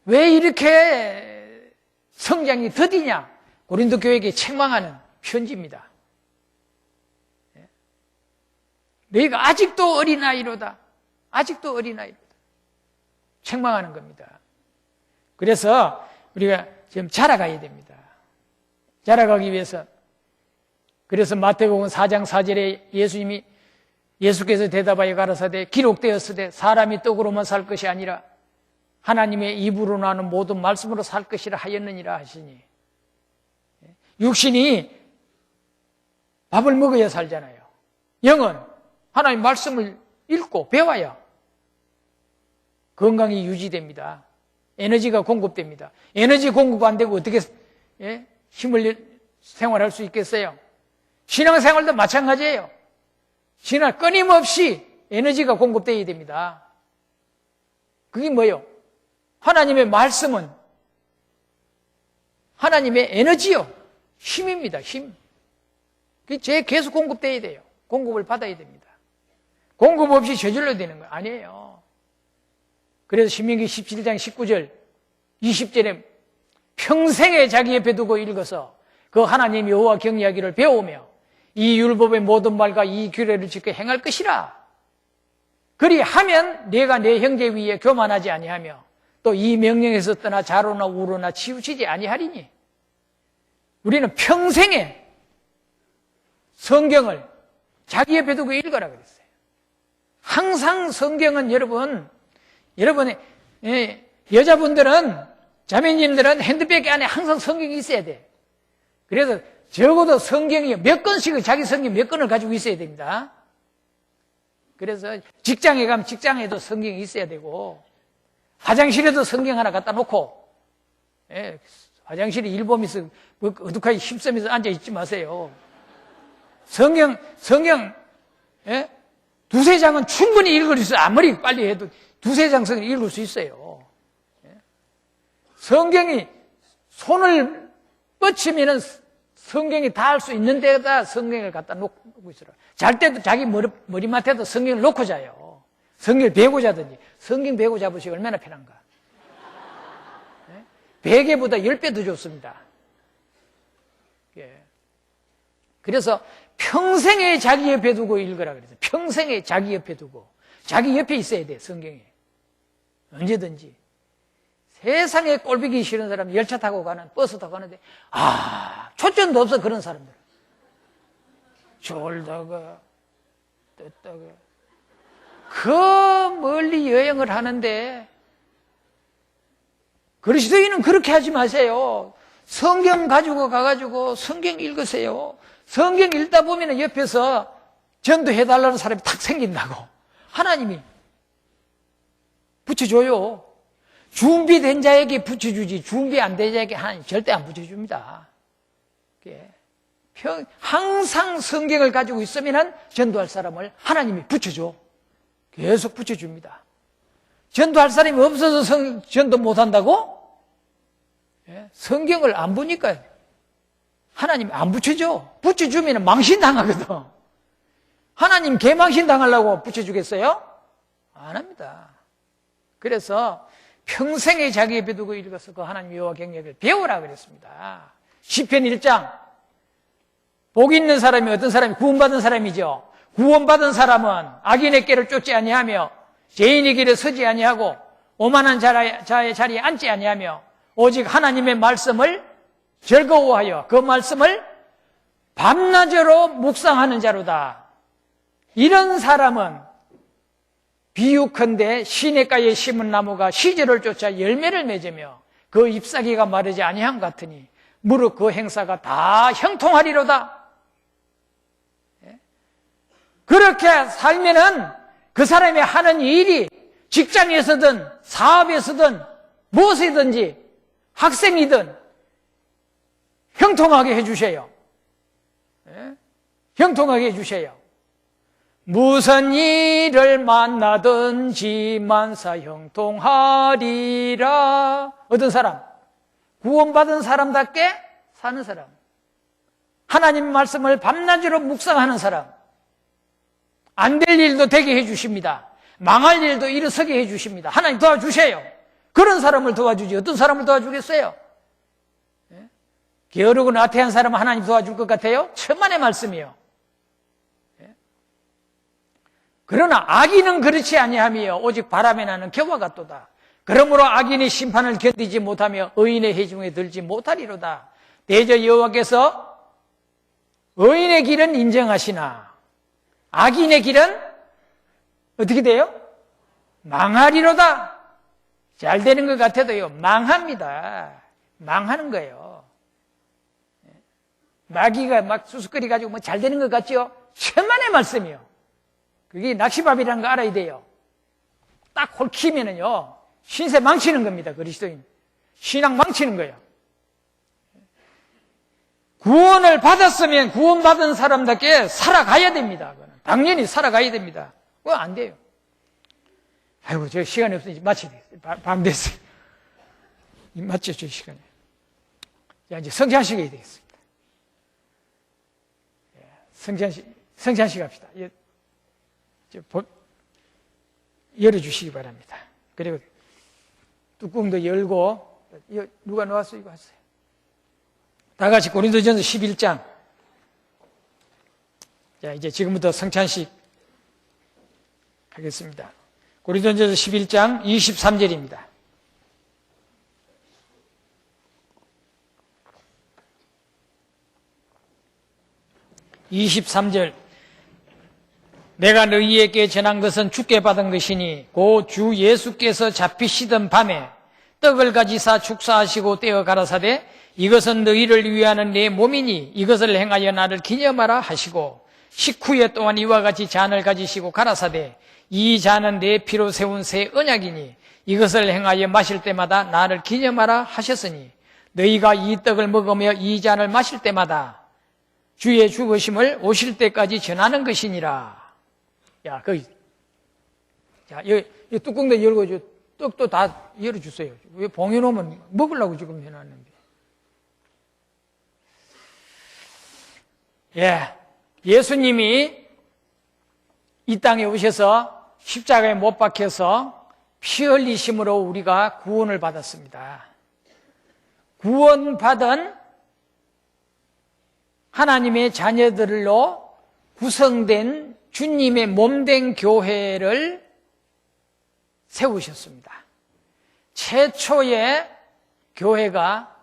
왜 이렇게 성장이 더디냐? 고린도 교회에게 책망하는 편지입니다. 너희가 아직도 어린아이로다. 아직도 어린아이로다. 책망하는 겁니다. 그래서 우리가 지금 자라가야 됩니다. 자라가기 위해서. 그래서 마태복음 4장 4절에 예수께서 대답하여 가라사대 기록되었으되 사람이 떡으로만 살 것이 아니라 하나님의 입으로 나는 모든 말씀으로 살 것이라 하였느니라 하시니, 육신이 밥을 먹어야 살잖아요. 영은 하나님 말씀을 읽고 배워야 건강이 유지됩니다. 에너지가 공급됩니다. 에너지 공급 안 되고 어떻게 힘을 생활할 수 있겠어요? 신앙생활도 마찬가지예요. 신앙 끊임없이 에너지가 공급되어야 됩니다. 그게 뭐예요? 하나님의 말씀은 하나님의 에너지요, 힘입니다. 힘. 그게 계속 공급되어야 돼요. 공급을 받아야 됩니다. 공급 없이 저절로 되는 거 아니에요. 그래서 신명기 17장 19절 20절에 평생에 자기 옆에 두고 읽어서 그 하나님 여호와 경외하기를 배우며 이 율법의 모든 말과 이 규례를 지켜 행할 것이라. 그리하면 내가 내 형제 위에 교만하지 아니하며 또 이 명령에서 떠나 좌로나 우로나 치우치지 아니하리니. 우리는 평생에 성경을 자기 옆에 두고 읽어라 그랬어요. 항상 성경은 여러분의 여자분들은, 자매님들은 핸드백 안에 항상 성경이 있어야 돼. 그래서 적어도 성경이 몇 권씩은 자기 성경 몇 권을 가지고 있어야 됩니다. 그래서 직장에 가면 직장에도 성경이 있어야 되고, 화장실에도 성경 하나 갖다 놓고, 화장실에 일범에서 어둑하게 힘쓰면서 앉아 있지 마세요. 성경 두세 장은 충분히 읽을 수 있어요. 아무리 빨리 해도 두세 장 성경 읽을 수 있어요. 성경이 손을 뻗치면은 성경이 닿을 수 있는 데다 성경을 갖다 놓고 있어라. 잘 때도 자기 머리맡에도 성경을 놓고 자요. 성경을 베고 자든지. 성경 베고 잡으시기 얼마나 편한가. 베개보다 10배 더 좋습니다. 그래서 평생에 자기 옆에 두고 읽으라 그랬어요. 평생에 자기 옆에 두고. 자기 옆에 있어야 돼, 성경에. 언제든지. 세상에 꼴보기 싫은 사람, 열차 타고 가는, 버스 타고 가는데, 초점도 없어, 그런 사람들. 졸다가, 떴다가. 그 멀리 여행을 하는데, 그리스도인은 그렇게 하지 마세요. 성경 가지고 가가지고 성경 읽으세요. 성경 읽다 보면 옆에서 전도해달라는 사람이 탁 생긴다고 하나님이 붙여줘요. 준비된 자에게 붙여주지 준비 안 된 자에게 하나님 절대 안 붙여줍니다. 항상 성경을 가지고 있으면 전도할 사람을 하나님이 붙여줘. 계속 붙여줍니다. 전도할 사람이 없어서 전도 못한다고? 성경을 안 보니까 하나님이 안 붙여줘. 붙여주면 망신당하거든. 하나님 개망신 당하려고 붙여주겠어요? 안 합니다. 그래서 평생에 자기의 배두고 읽어서 그 하나님 여호와 경외를 배우라 그랬습니다. 시편 1장 복 있는 사람이 어떤 사람이 구원받은 사람이죠. 구원받은 사람은 악인의 길을 쫓지 아니하며 죄인의 길에 서지 아니하고 오만한 자의 자리에 앉지 아니하며 오직 하나님의 말씀을 즐거워하여 그 말씀을 밤낮으로 묵상하는 자로다. 이런 사람은 비유컨대 시냇가에 심은 나무가 시절을 쫓아 열매를 맺으며 그 잎사귀가 마르지 아니함 같으니 무릇 그 행사가 다 형통하리로다. 그렇게 살면은 그 사람이 하는 일이 직장에서든 사업에서든 무엇이든지 학생이든 형통하게 해주세요. 형통하게 해주세요. 무슨 일을 만나든지 만사 형통하리라. 어떤 사람? 구원받은 사람답게 사는 사람. 하나님 말씀을 밤낮으로 묵상하는 사람. 안 될 일도 되게 해주십니다. 망할 일도 일어서게 해주십니다. 하나님 도와주세요. 그런 사람을 도와주지 어떤 사람을 도와주겠어요? 게으르고 나태한 사람은 하나님 도와줄 것 같아요? 천만의 말씀이요. 그러나 악인은 그렇지 아니하며 오직 바람에 나는 겨와 같도다. 그러므로 악인이 심판을 견디지 못하며 의인의 해중에 들지 못하리로다. 대저 여호와께서 의인의 길은 인정하시나 악인의 길은 어떻게 돼요? 망하리로다. 잘 되는 것 같아도요 망합니다. 망하는 거예요. 마귀가 막 수수거리 가지고 뭐 잘 되는 것 같죠? 천만의 말씀이요. 그게 낚시밥이라는 거 알아야 돼요. 딱 홀키면은요 신세 망치는 겁니다. 그리스도인 신앙 망치는 거예요. 구원을 받았으면 구원받은 사람답게 살아가야 됩니다. 당연히 살아가야 됩니다. 그거 안 돼요. 아이고 저 시간이 없으니 마쳐야 되겠어요. 밤 됐어요. 마쳐줘 시간이. 자 이제 성찬식 해야 되겠습니다. 성찬식 합시다. 열어주시기 바랍니다. 그리고 뚜껑도 열고 누가 놓았어 이거 하세요. 다 같이 고린도전서 11장. 자 이제 지금부터 성찬식 하겠습니다. 고린도전서 11장 23절입니다. 23절 내가 너희에게 전한 것은 주께 받은 것이니 곧 주 예수께서 잡히시던 밤에 떡을 가지사 축사하시고 떼어 가라사대 이것은 너희를 위하는 내 몸이니 이것을 행하여 나를 기념하라 하시고 식후에 또한 이와 같이 잔을 가지시고 가라사대 이 잔은 내 피로 세운 새 언약이니 이것을 행하여 마실 때마다 나를 기념하라 하셨으니 너희가 이 떡을 먹으며 이 잔을 마실 때마다 주의 죽으심을 오실 때까지 전하는 것이니라. 야, 자, 이 뚜껑도 열고, 떡도 다 열어주세요. 왜 봉해놓으면 먹으려고 지금 해놨는데. 예. 예수님이 이 땅에 오셔서 십자가에 못 박혀서 피 흘리심으로 우리가 구원을 받았습니다. 구원받은 하나님의 자녀들로 구성된 주님의 몸된 교회를 세우셨습니다. 최초의 교회가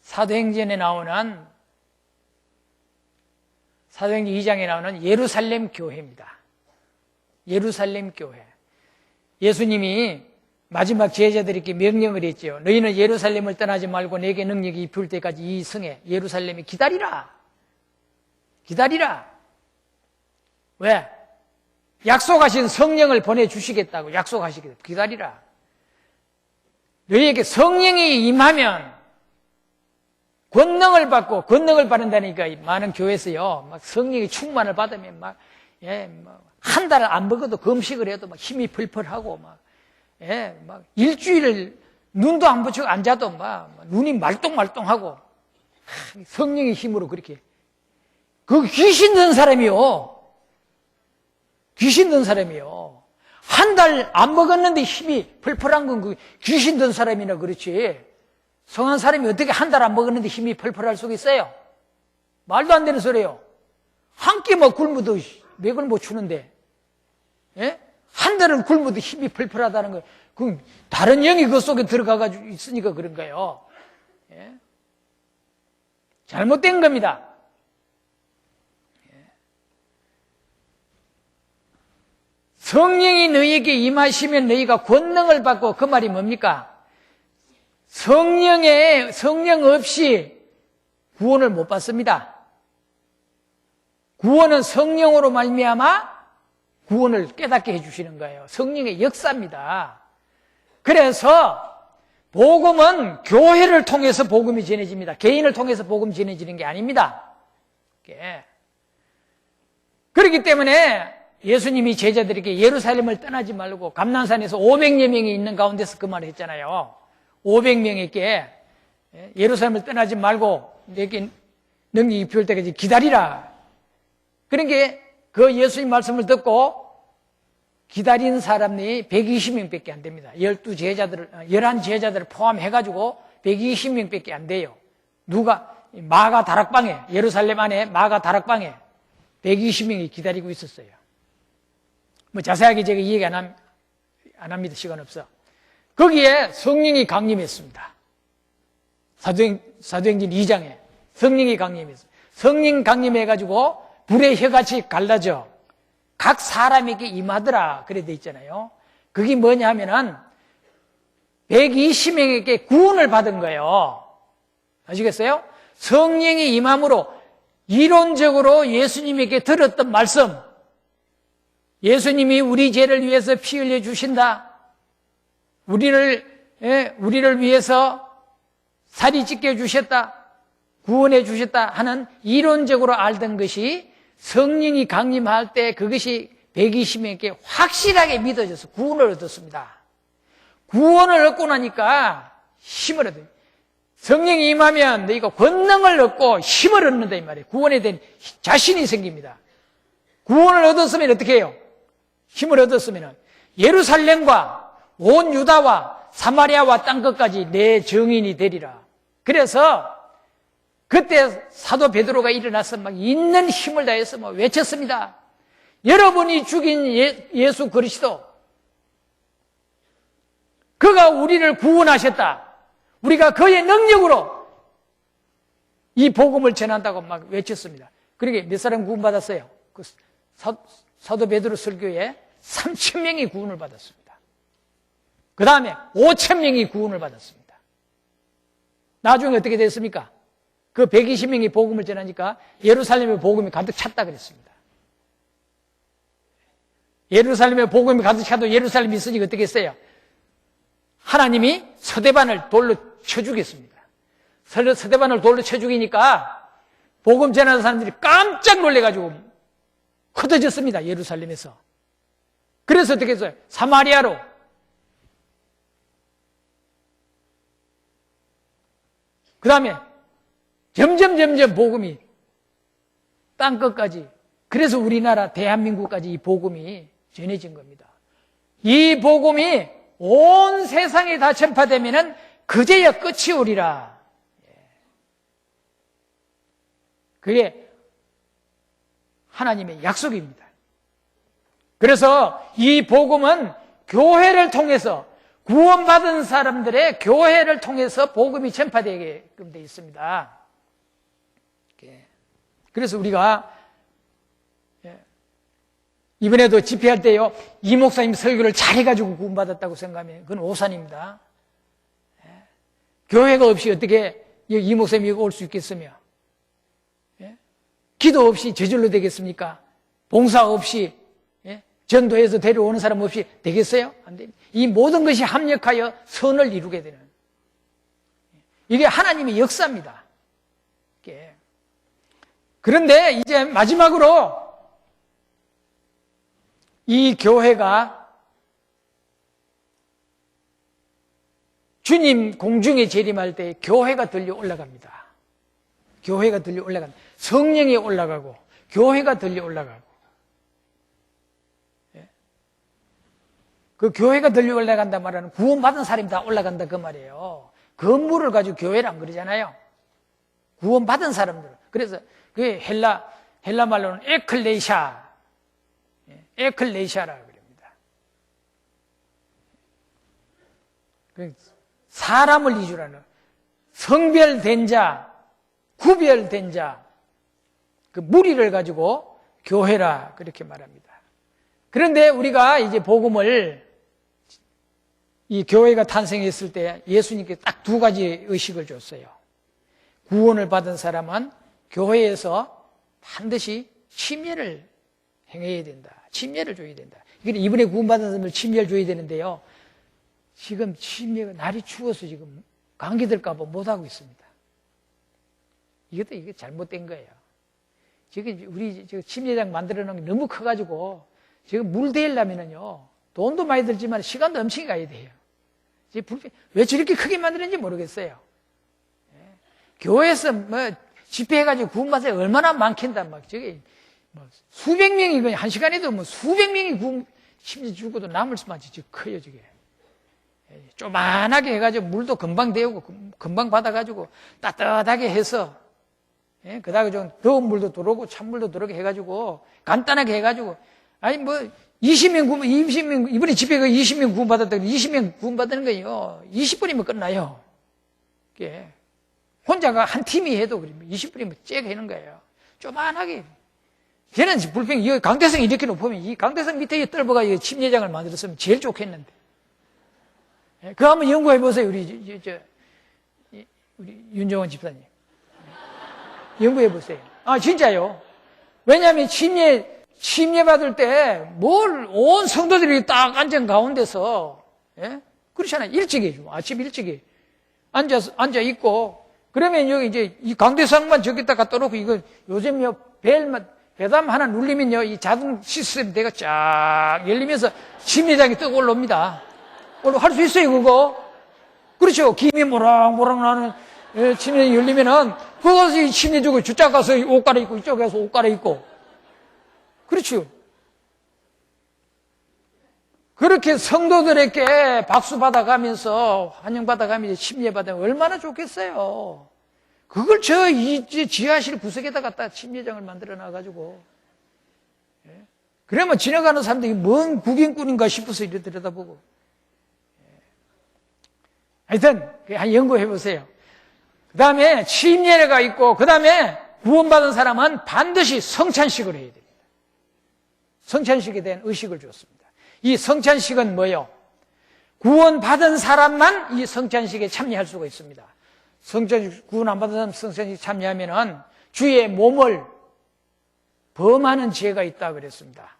사도행전에 나오는 사도행전 2장에 나오는 예루살렘 교회입니다. 예루살렘 교회. 예수님이 마지막 제자들에게 명령을 했죠. 너희는 예루살렘을 떠나지 말고 내게 능력이 입힐 때까지 이 성에 예루살렘에 기다리라. 기다리라. 왜? 약속하신 성령을 보내주시겠다고 약속하시겠다고. 기다리라. 너희에게 성령이 임하면 권능을 받고, 권능을 받는다니까 많은 교회에서요, 막 성령의 충만을 받으면 한 달 안 먹어도 금식을 해도 막 힘이 펄펄하고 막 일주일을 눈도 안 붙이고 앉아도 막 눈이 말똥말똥하고 성령의 힘으로 그렇게. 그 귀신 든 사람이요. 귀신 든 사람이요. 한 달 안 먹었는데 힘이 펄펄한 건 그 귀신 든 사람이나 그렇지. 성한 사람이 어떻게 한 달 안 먹었는데 힘이 펄펄할 수가 있어요? 말도 안 되는 소리예요. 한 끼 뭐 굶어도 맥을 못 추는데, 예? 한 달을 굶어도 힘이 펄펄하다는 거예요. 그럼 다른 영이 그 속에 들어가가지고 있으니까 그런 거예요. 예? 잘못된 겁니다. 성령이 너희에게 임하시면 너희가 권능을 받고, 그 말이 뭡니까? 성령 없이 구원을 못 받습니다. 구원은 성령으로 말미암아 구원을 깨닫게 해주시는 거예요. 성령의 역사입니다. 그래서 복음은 교회를 통해서 복음이 전해집니다. 개인을 통해서 복음이 전해지는 게 아닙니다. 그렇기 때문에 예수님이 제자들에게 예루살렘을 떠나지 말고 감난산에서 500여 명이 있는 가운데서 그 말을 했잖아요. 500명에게 예루살렘을 떠나지 말고 내게 능력이 입혀올 때까지 기다리라. 그러니까 그 예수님 말씀을 듣고 기다린 사람이 120명밖에 안 됩니다. 11제자들을 포함해가지고 120명밖에 안 돼요. 마가 다락방에, 예루살렘 안에 마가 다락방에 120명이 기다리고 있었어요. 뭐 자세하게 제가 이야기 안 합니다. 시간 없어. 거기에 성령이 강림했습니다. 사도행전 2장에 성령이 강림했습니다. 성령 강림해가지고 불의 혀같이 갈라져 각 사람에게 임하더라. 그래 돼 있잖아요. 그게 뭐냐 하면은 120명에게 구원을 받은 거예요. 아시겠어요? 성령이 임함으로 이론적으로 예수님에게 들었던 말씀, 예수님이 우리 죄를 위해서 피 흘려 주신다. 우리를 위해서 살이 찢겨 주셨다. 구원해 주셨다 하는 이론적으로 알던 것이 성령이 강림할 때 그것이 120명에게 확실하게 믿어져서 구원을 얻었습니다. 구원을 얻고 나니까 힘을 얻어요. 성령이 임하면 너희가 권능을 얻고 힘을 얻는다 이 말이에요. 구원에 대한 자신이 생깁니다. 구원을 얻었으면 어떻게 해요? 힘을 얻었으면 예루살렘과 온 유다와 사마리아와 땅끝까지 내 증인이 되리라. 그래서 그때 사도 베드로가 일어나서 막 있는 힘을 다해서 막 외쳤습니다. 여러분이 죽인 예수 그리스도, 그가 우리를 구원하셨다. 우리가 그의 능력으로 이 복음을 전한다고 막 외쳤습니다. 그러게 몇 사람 구원받았어요? 그 사도 베드로 설교에 3,000명이 구원을 받았습니다. 그 다음에 5,000명이 구원을 받았습니다. 나중에 어떻게 됐습니까? 그 120명이 복음을 전하니까 예루살렘에 복음이 가득 찼다 그랬습니다. 예루살렘에 복음이 가득 차도 예루살렘이 있으니까 어떻게 했어요? 하나님이 서대반을 돌로 쳐 죽였습니다. 서대반을 돌로 쳐 죽이니까 복음 전하는 사람들이 깜짝 놀래가지고 흩어졌습니다. 예루살렘에서. 그래서 어떻게 했어요? 사마리아로, 그 다음에 점점 복음이 땅끝까지, 그래서 우리나라 대한민국까지 이 복음이 전해진 겁니다. 이 복음이 온 세상에 다 전파되면은 그제야 끝이 오리라. 그게 하나님의 약속입니다. 그래서 이 복음은 교회를 통해서, 구원받은 사람들의 교회를 통해서 복음이 전파되게끔 되어 있습니다. 그래서 우리가 이번에도 집회할 때요, 이 목사님 설교를 잘해가지고 구원받았다고 생각하면 그건 오산입니다. 교회가 없이 어떻게 이 목사님이 올 수 있겠으며, 기도 없이 저절로 되겠습니까? 봉사 없이, 전도해서 데려오는 사람 없이 되겠어요? 안 됩니다. 이 모든 것이 합력하여 선을 이루게 되는, 이게 하나님의 역사입니다. 그런데 이제 마지막으로 이 교회가 주님 공중에 재림할 때 교회가 들려 올라갑니다. 교회가 들려 올라간다. 성령이 올라가고 교회가 들려 올라가고, 그 교회가 들려 올라간다 말하는 구원받은 사람이 다 올라간다 그 말이에요. 건물을 가지고 교회를 안 그러잖아요. 구원받은 사람들. 그래서 그게 헬라 말로는 에클레시아라 그럽니다. 사람을 이주로 하는 성별된 자, 구별된 자, 그 무리를 가지고 교회라 그렇게 말합니다. 그런데 우리가 이제 복음을, 이 교회가 탄생했을 때 예수님께 딱 두 가지 의식을 줬어요. 구원을 받은 사람은 교회에서 반드시 침례를 행해야 된다. 침례를 줘야 된다. 이번에 구원받은 사람들 침례를 줘야 되는데요. 지금 침례가 날이 추워서 지금 감기 들까봐 못하고 있습니다. 이게 잘못된 거예요. 지금 우리 침례장 만들어 놓은 게 너무 커가지고 지금 물 대려면은요, 돈도 많이 들지만 시간도 엄청 가야 돼요. 왜 저렇게 크게 만드는지 모르겠어요. 교회에서 집회해가지고 구원받은 사람이 얼마나 많겠다. 수백 명이, 한 시간에도 수백 명이 침례 주고도 남을 수만 지 커요, 저게. 조만하게 해가지고 물도 금방 데우고 금방 받아가지고 따뜻하게 해서, 그 다음에 좀 더운 물도 들어오고 찬물도 들어오게 해가지고 간단하게 해가지고, 20명, 이번에 집회가 20명 구원받았다고 20명 구원받는 거예요. 20분이면 끝나요. 혼자가 한 팀이 해도 20분이면 째게 하는 거예요. 조만하게. 걔는 불평, 이 강대성이 이렇게 높으면 이 강대성 밑에 뜰보가 침례장을 만들었으면 제일 좋겠는데. 그거 한번 연구해 보세요. 우리 윤정원 집사님. 연구해 보세요. 진짜요. 왜냐하면 침례 받을 때 온 성도들이 딱 앉은 가운데서, 그렇잖아요. 일찍 해주고, 아침 일찍이 앉아 있고, 그러면 여기 이제 이 강대상만 저기다 갖다 놓고, 이거 요즘 배담 하나 눌리면요, 이 자동 시스템 대가 쫙 열리면서 침례장이 뜨고 올라옵니다. 할 수 있어요, 그거? 그렇죠. 김이 모락모락 나는 침례장이 열리면은, 그것이 침례 주고 주짝 가서 옷 갈아입고, 이쪽에 가서 옷 갈아입고. 그렇죠. 그렇게 성도들에게 박수 받아가면서, 환영받아가면서 침례 받으면 얼마나 좋겠어요. 그걸 지하실 구석에다 갖다 침례장을 만들어 놔가지고. 그러면 지나가는 사람들이 뭔 구경꾼인가 싶어서 이래 들여다보고. 하여튼, 한 연구해 보세요. 그 다음에 침례가 있고, 그 다음에 구원받은 사람은 반드시 성찬식을 해야 됩니다. 성찬식에 대한 의식을 줬습니다. 이 성찬식은 뭐예요? 구원받은 사람만 이 성찬식에 참여할 수가 있습니다. 구원 안 받은 사람 성찬식에 참여하면은 주의 몸을 범하는 죄가 있다 그랬습니다.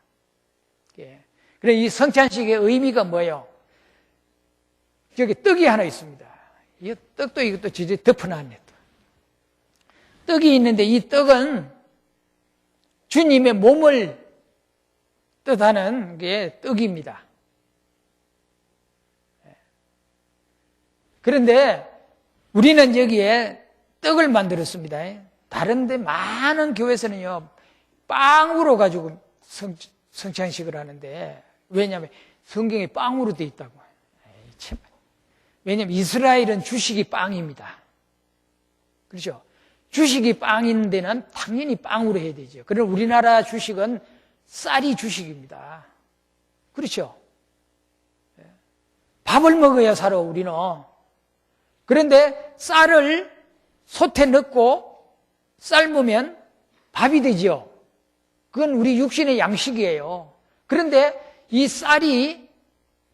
그래, 이 성찬식의 의미가 뭐예요? 저기 떡이 하나 있습니다. 이 떡도 이것도 지지 덮어놨네. 떡이 있는데 이 떡은 주님의 몸을 뜻하는 게 떡입니다. 그런데 우리는 여기에 떡을 만들었습니다. 다른데 많은 교회에서는요, 빵으로 가지고 성찬식을 하는데, 왜냐하면 성경에 빵으로 되어 있다고. 왜냐하면 이스라엘은 주식이 빵입니다. 그렇죠? 주식이 빵인 데는 당연히 빵으로 해야 되죠. 그럼 우리나라 주식은 쌀이 주식입니다. 그렇죠? 밥을 먹어야 살아, 우리는. 그런데 쌀을 솥에 넣고 삶으면 밥이 되죠. 그건 우리 육신의 양식이에요. 그런데 이 쌀이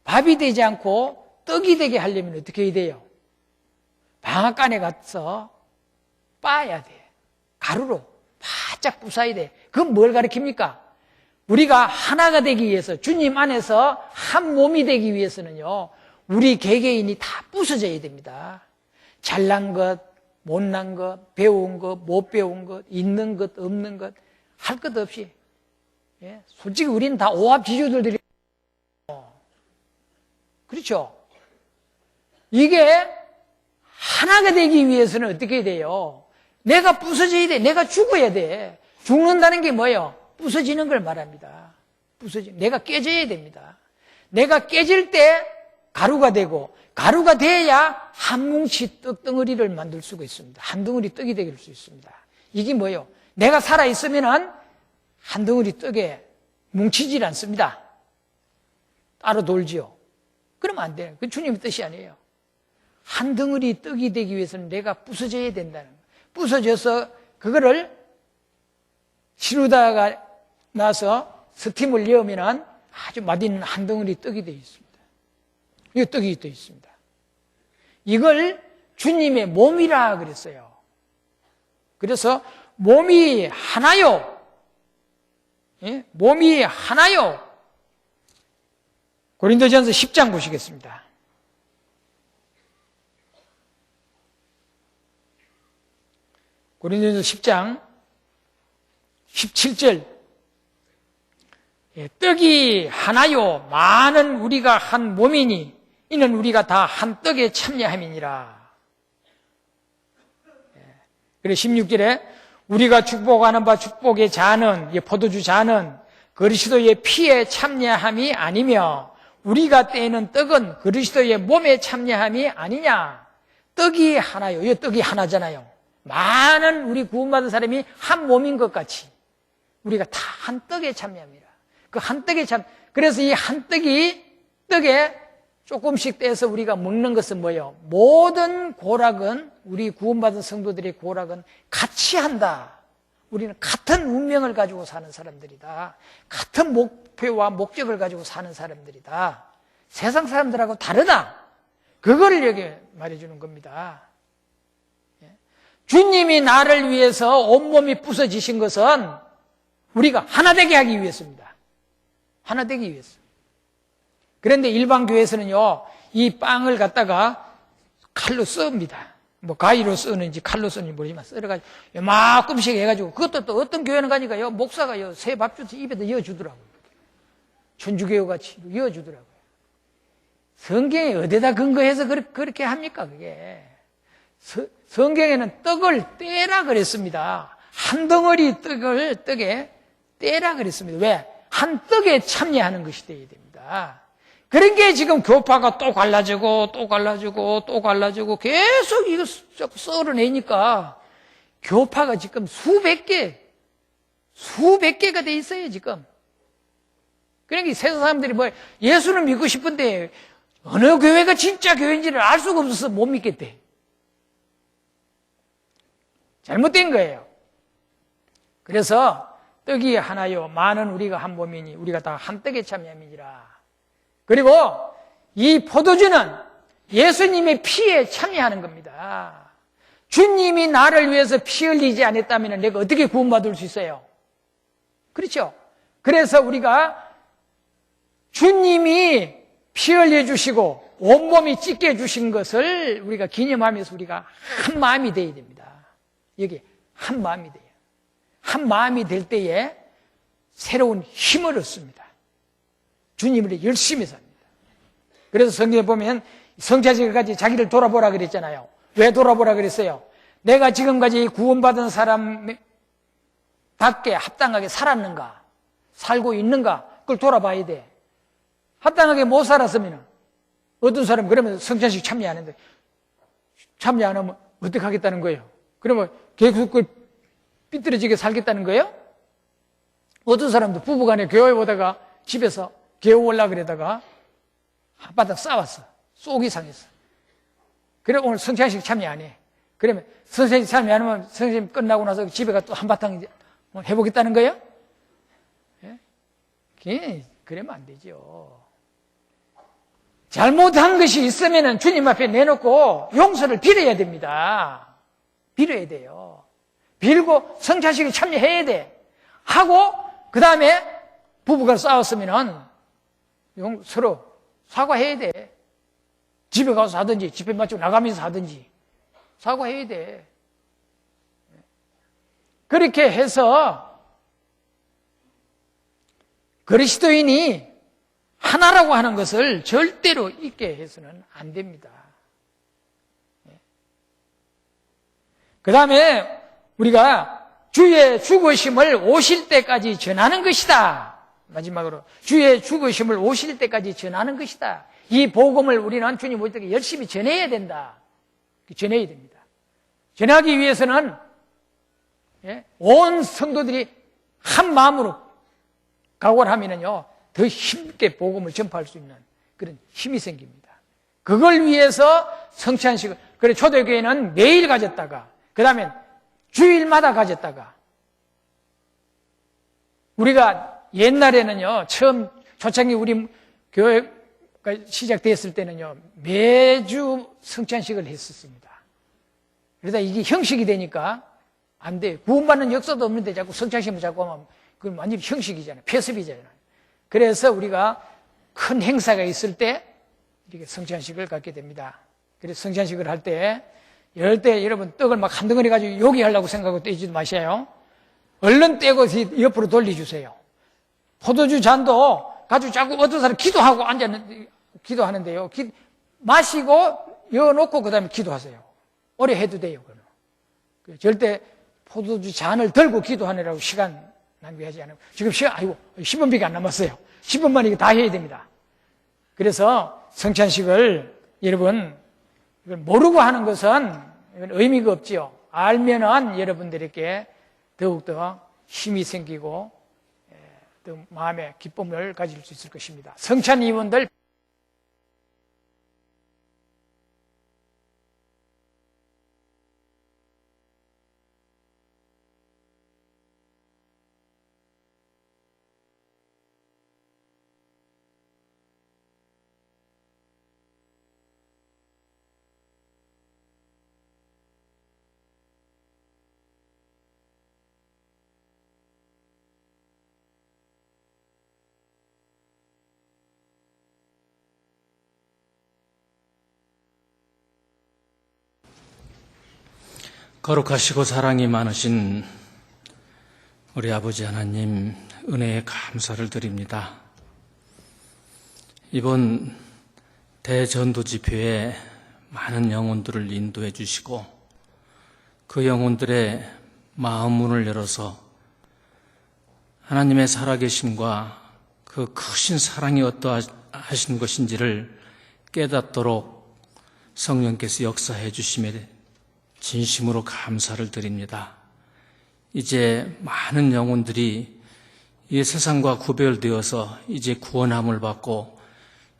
밥이 되지 않고 떡이 되게 하려면 어떻게 해야 돼요? 방앗간에 가서 빻아야 돼. 가루로 바짝 부숴야 돼. 그건 뭘 가리킵니까? 우리가 하나가 되기 위해서, 주님 안에서 한 몸이 되기 위해서는요, 우리 개개인이 다 부서져야 됩니다. 잘난 것, 못난 것, 배운 것, 못 배운 것, 있는 것, 없는 것, 할 것 없이. 예? 솔직히 우리는 다 오합지졸들이 그렇죠? 이게 하나가 되기 위해서는 어떻게 돼요? 내가 부서져야 돼. 내가 죽어야 돼. 죽는다는 게 뭐예요? 부서지는 걸 말합니다. 내가 깨져야 됩니다. 내가 깨질 때 가루가 되고, 가루가 돼야 한 뭉치 떡덩어리를 만들 수가 있습니다. 한 덩어리 떡이 될 수 있습니다. 이게 뭐예요? 내가 살아있으면은 한 덩어리 떡에 뭉치질 않습니다. 따로 돌지요. 그러면 안 돼요. 그 주님의 뜻이 아니에요. 한 덩어리 떡이 되기 위해서는 내가 부서져야 된다는 거예요. 부서져서 그거를 치루다가 나서 스팀을 넣으면 아주 맛있는 한 덩어리 떡이 되어 있습니다. 이 떡이 되어 있습니다. 이걸 주님의 몸이라 그랬어요. 그래서 몸이 하나요. 예? 몸이 하나요. 고린도전서 10장 보시겠습니다. 고린도전서 10장 17절. 예, 떡이 하나요 많은 우리가 한 몸이니 이는 우리가 다 한 떡에 참여함이니라. 예, 그리고 16절에 우리가 축복하는 바 축복의 잔은, 포도주 잔은 그리스도의 피에 참여함이 아니며 우리가 떼는 떡은 그리스도의 몸에 참여함이 아니냐. 떡이 하나요. 이 떡이 하나잖아요. 많은 우리 구원받은 사람이 한 몸인 것 같이 우리가 다 한 떡에 참여합니다. 그 한 떡에 그래서 이 한 떡에 조금씩 떼서 우리가 먹는 것은 뭐예요? 모든 고락은, 우리 구원받은 성도들의 고락은 같이 한다. 우리는 같은 운명을 가지고 사는 사람들이다. 같은 목표와 목적을 가지고 사는 사람들이다. 세상 사람들하고 다르다. 그거를 여기 말해주는 겁니다. 주님이 나를 위해서 온몸이 부서지신 것은 우리가 하나 되게 하기 위해서입니다. 하나 되기 위해서. 그런데 일반 교회에서는요, 이 빵을 갖다가 칼로 씁니다. 뭐 가위로 쓰는지 칼로 쓰는지 모르지만 썰어가지고 요만큼씩 해가지고, 그것도 또 어떤 교회는 가니까요, 목사가요 새 밥솥 입에다 이어주더라고요. 천주교회 같이 이어주더라고요. 성경에 어디다 근거해서 그렇게 합니까? 그게 성경에는 떡을 떼라 그랬습니다. 한 덩어리 떡을 떡에 떼라 그랬습니다. 왜? 한 떡에 참여하는 것이 되어야 됩니다. 그런 게 지금 교파가 또 갈라지고 또 갈라지고 또 갈라지고 계속 이거 썰어내니까 교파가 지금 수백 개가 돼 있어요, 지금. 그러니까 세상 사람들이 뭐 예수는 믿고 싶은데 어느 교회가 진짜 교회인지를 알 수가 없어서 못 믿겠대. 잘못된 거예요. 그래서 떡이 하나요 많은 우리가 한 몸이니 우리가 다 한 떡에 참여함이니라. 그리고 이 포도주는 예수님의 피에 참여하는 겁니다. 주님이 나를 위해서 피 흘리지 않았다면 내가 어떻게 구원받을 수 있어요? 그렇죠? 그래서 우리가 주님이 피 흘려 주시고 온몸이 찢게 주신 것을 우리가 기념하면서 우리가 한 마음이 되어야 됩니다. 여기 한 마음이 돼요. 한 마음이 될 때에 새로운 힘을 얻습니다. 주님을 열심히 삽니다. 그래서 성경에 보면 성자지까지 자기를 돌아보라 그랬잖아요. 왜 돌아보라 그랬어요? 내가 지금까지 구원받은 사람답게 합당하게 살았는가? 살고 있는가? 그걸 돌아봐야 돼. 합당하게 못 살았으면 어떤 사람은 그러면 성찬식 참여 안 하는데 참여 안 하면 어떻게 하겠다는 거예요? 그러면 계속 그걸 삐뚤어지게 살겠다는 거예요? 어떤 사람도 부부간에 교회 오다가 집에서 개워올라 그러다가 한바닥 싸웠어. 속이 상했어. 그래 오늘 성찬식 참여 안 해. 그러면 선생님 참여 안 하면 선생님 끝나고 나서 집에 가 또 한바탕 해보겠다는 거예요? 예? 그러면 안 되죠. 잘못한 것이 있으면 주님 앞에 내놓고 용서를 빌어야 됩니다. 빌어야 돼요. 빌고 성찬식에 참여해야 돼. 하고 그 다음에 부부가 싸웠으면은 서로 사과해야 돼. 집에 가서 하든지 집에 맞추고 나가면서 하든지 사과해야 돼. 그렇게 해서 그리스도인이 하나라고 하는 것을 절대로 잊게 해서는 안 됩니다. 그 다음에 우리가 주의 죽으심을 오실 때까지 전하는 것이다. 마지막으로 주의 죽으심을 오실 때까지 전하는 것이다. 이 복음을 우리는 주님 오실 때 열심히 전해야 된다. 전해야 됩니다. 전하기 위해서는 온 성도들이 한 마음으로 각오를 하면은요, 더 힘있게 복음을 전파할 수 있는 그런 힘이 생깁니다. 그걸 위해서 성찬식을, 그래, 초대교회는 매일 가졌다가, 그 다음에 주일마다 가졌다가, 우리가 옛날에는요, 처음 초창기 우리 교회가 시작됐을 때는요, 매주 성찬식을 했었습니다. 그러다 이게 형식이 되니까 안 돼요. 구원받는 역사도 없는데 자꾸 성찬식을 자꾸 하면 그건 완전히 형식이잖아요. 폐습이잖아요. 그래서 우리가 큰 행사가 있을 때 이렇게 성찬식을 갖게 됩니다. 그래서 성찬식을 할 때, 이럴 때 여러분 떡을 막 한 덩어리 가지고 요기하려고 생각하고 떼지 마셔요. 얼른 떼고 옆으로 돌려주세요. 포도주 잔도 가지고 자꾸 어떤 사람 기도하고 앉았는데, 기도하는데요. 마시고 여놓고 그 다음에 기도하세요. 오래 해도 돼요. 그건. 절대 포도주 잔을 들고 기도하느라고 시간 낭비하지 않아요. 지금 아이고, 10분밖에 안 남았어요. 10분만 이거 다 해야 됩니다. 그래서 성찬식을 여러분, 이걸 모르고 하는 것은 이건 의미가 없지요. 알면은 여러분들에게 더욱더 힘이 생기고 더 마음의 기쁨을 가질 수 있을 것입니다. 성찬 임원들 거룩하시고 사랑이 많으신 우리 아버지 하나님, 은혜에 감사를 드립니다. 이번 대전도 집회에 많은 영혼들을 인도해 주시고 그 영혼들의 마음 문을 열어서 하나님의 살아계심과 그 크신 사랑이 어떠하신 것인지를 깨닫도록 성령께서 역사해 주심에 진심으로 감사를 드립니다. 이제 많은 영혼들이 이 세상과 구별되어서 이제 구원함을 받고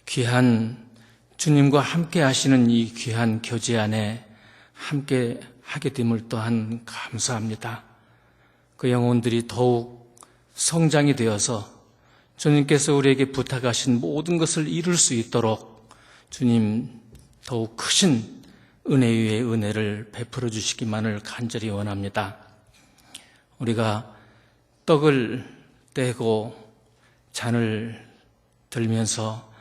귀한 주님과 함께 하시는 이 귀한 교제 안에 함께 하게 됨을 또한 감사합니다. 그 영혼들이 더욱 성장이 되어서 주님께서 우리에게 부탁하신 모든 것을 이룰 수 있도록 주님 더욱 크신 은혜 위에 은혜를 베풀어 주시기만을 간절히 원합니다. 우리가 떡을 떼고 잔을 들면서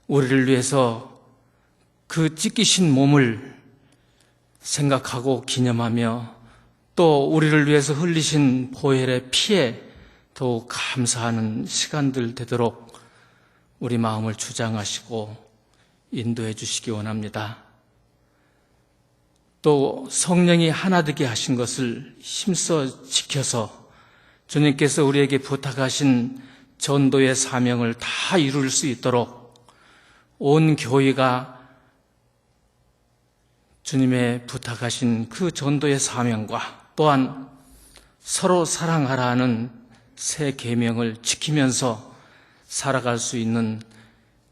우리를 위해서 그 찢기신 몸을 생각하고 기념하며 또 우리를 위해서 흘리신 보혈의 피에 더욱 감사하는 시간들 되도록 우리 마음을 주장하시고 인도해 주시기 원합니다. 또 성령이 하나 되게 하신 것을 힘써 지켜서 주님께서 우리에게 부탁하신 전도의 사명을 다 이룰 수 있도록 온 교회가 주님의 부탁하신 그 전도의 사명과 또한 서로 사랑하라는 새 계명을 지키면서 살아갈 수 있는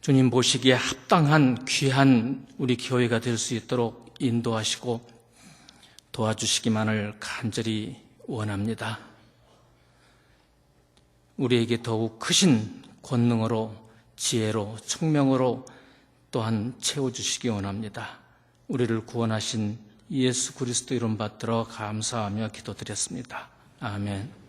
주님 보시기에 합당한 귀한 우리 교회가 될 수 있도록 인도하시고 도와주시기만을 간절히 원합니다. 우리에게 더욱 크신 권능으로, 지혜로, 총명으로 또한 채워주시기 원합니다. 우리를 구원하신 예수 그리스도 이름 받들어 감사하며 기도드렸습니다. 아멘.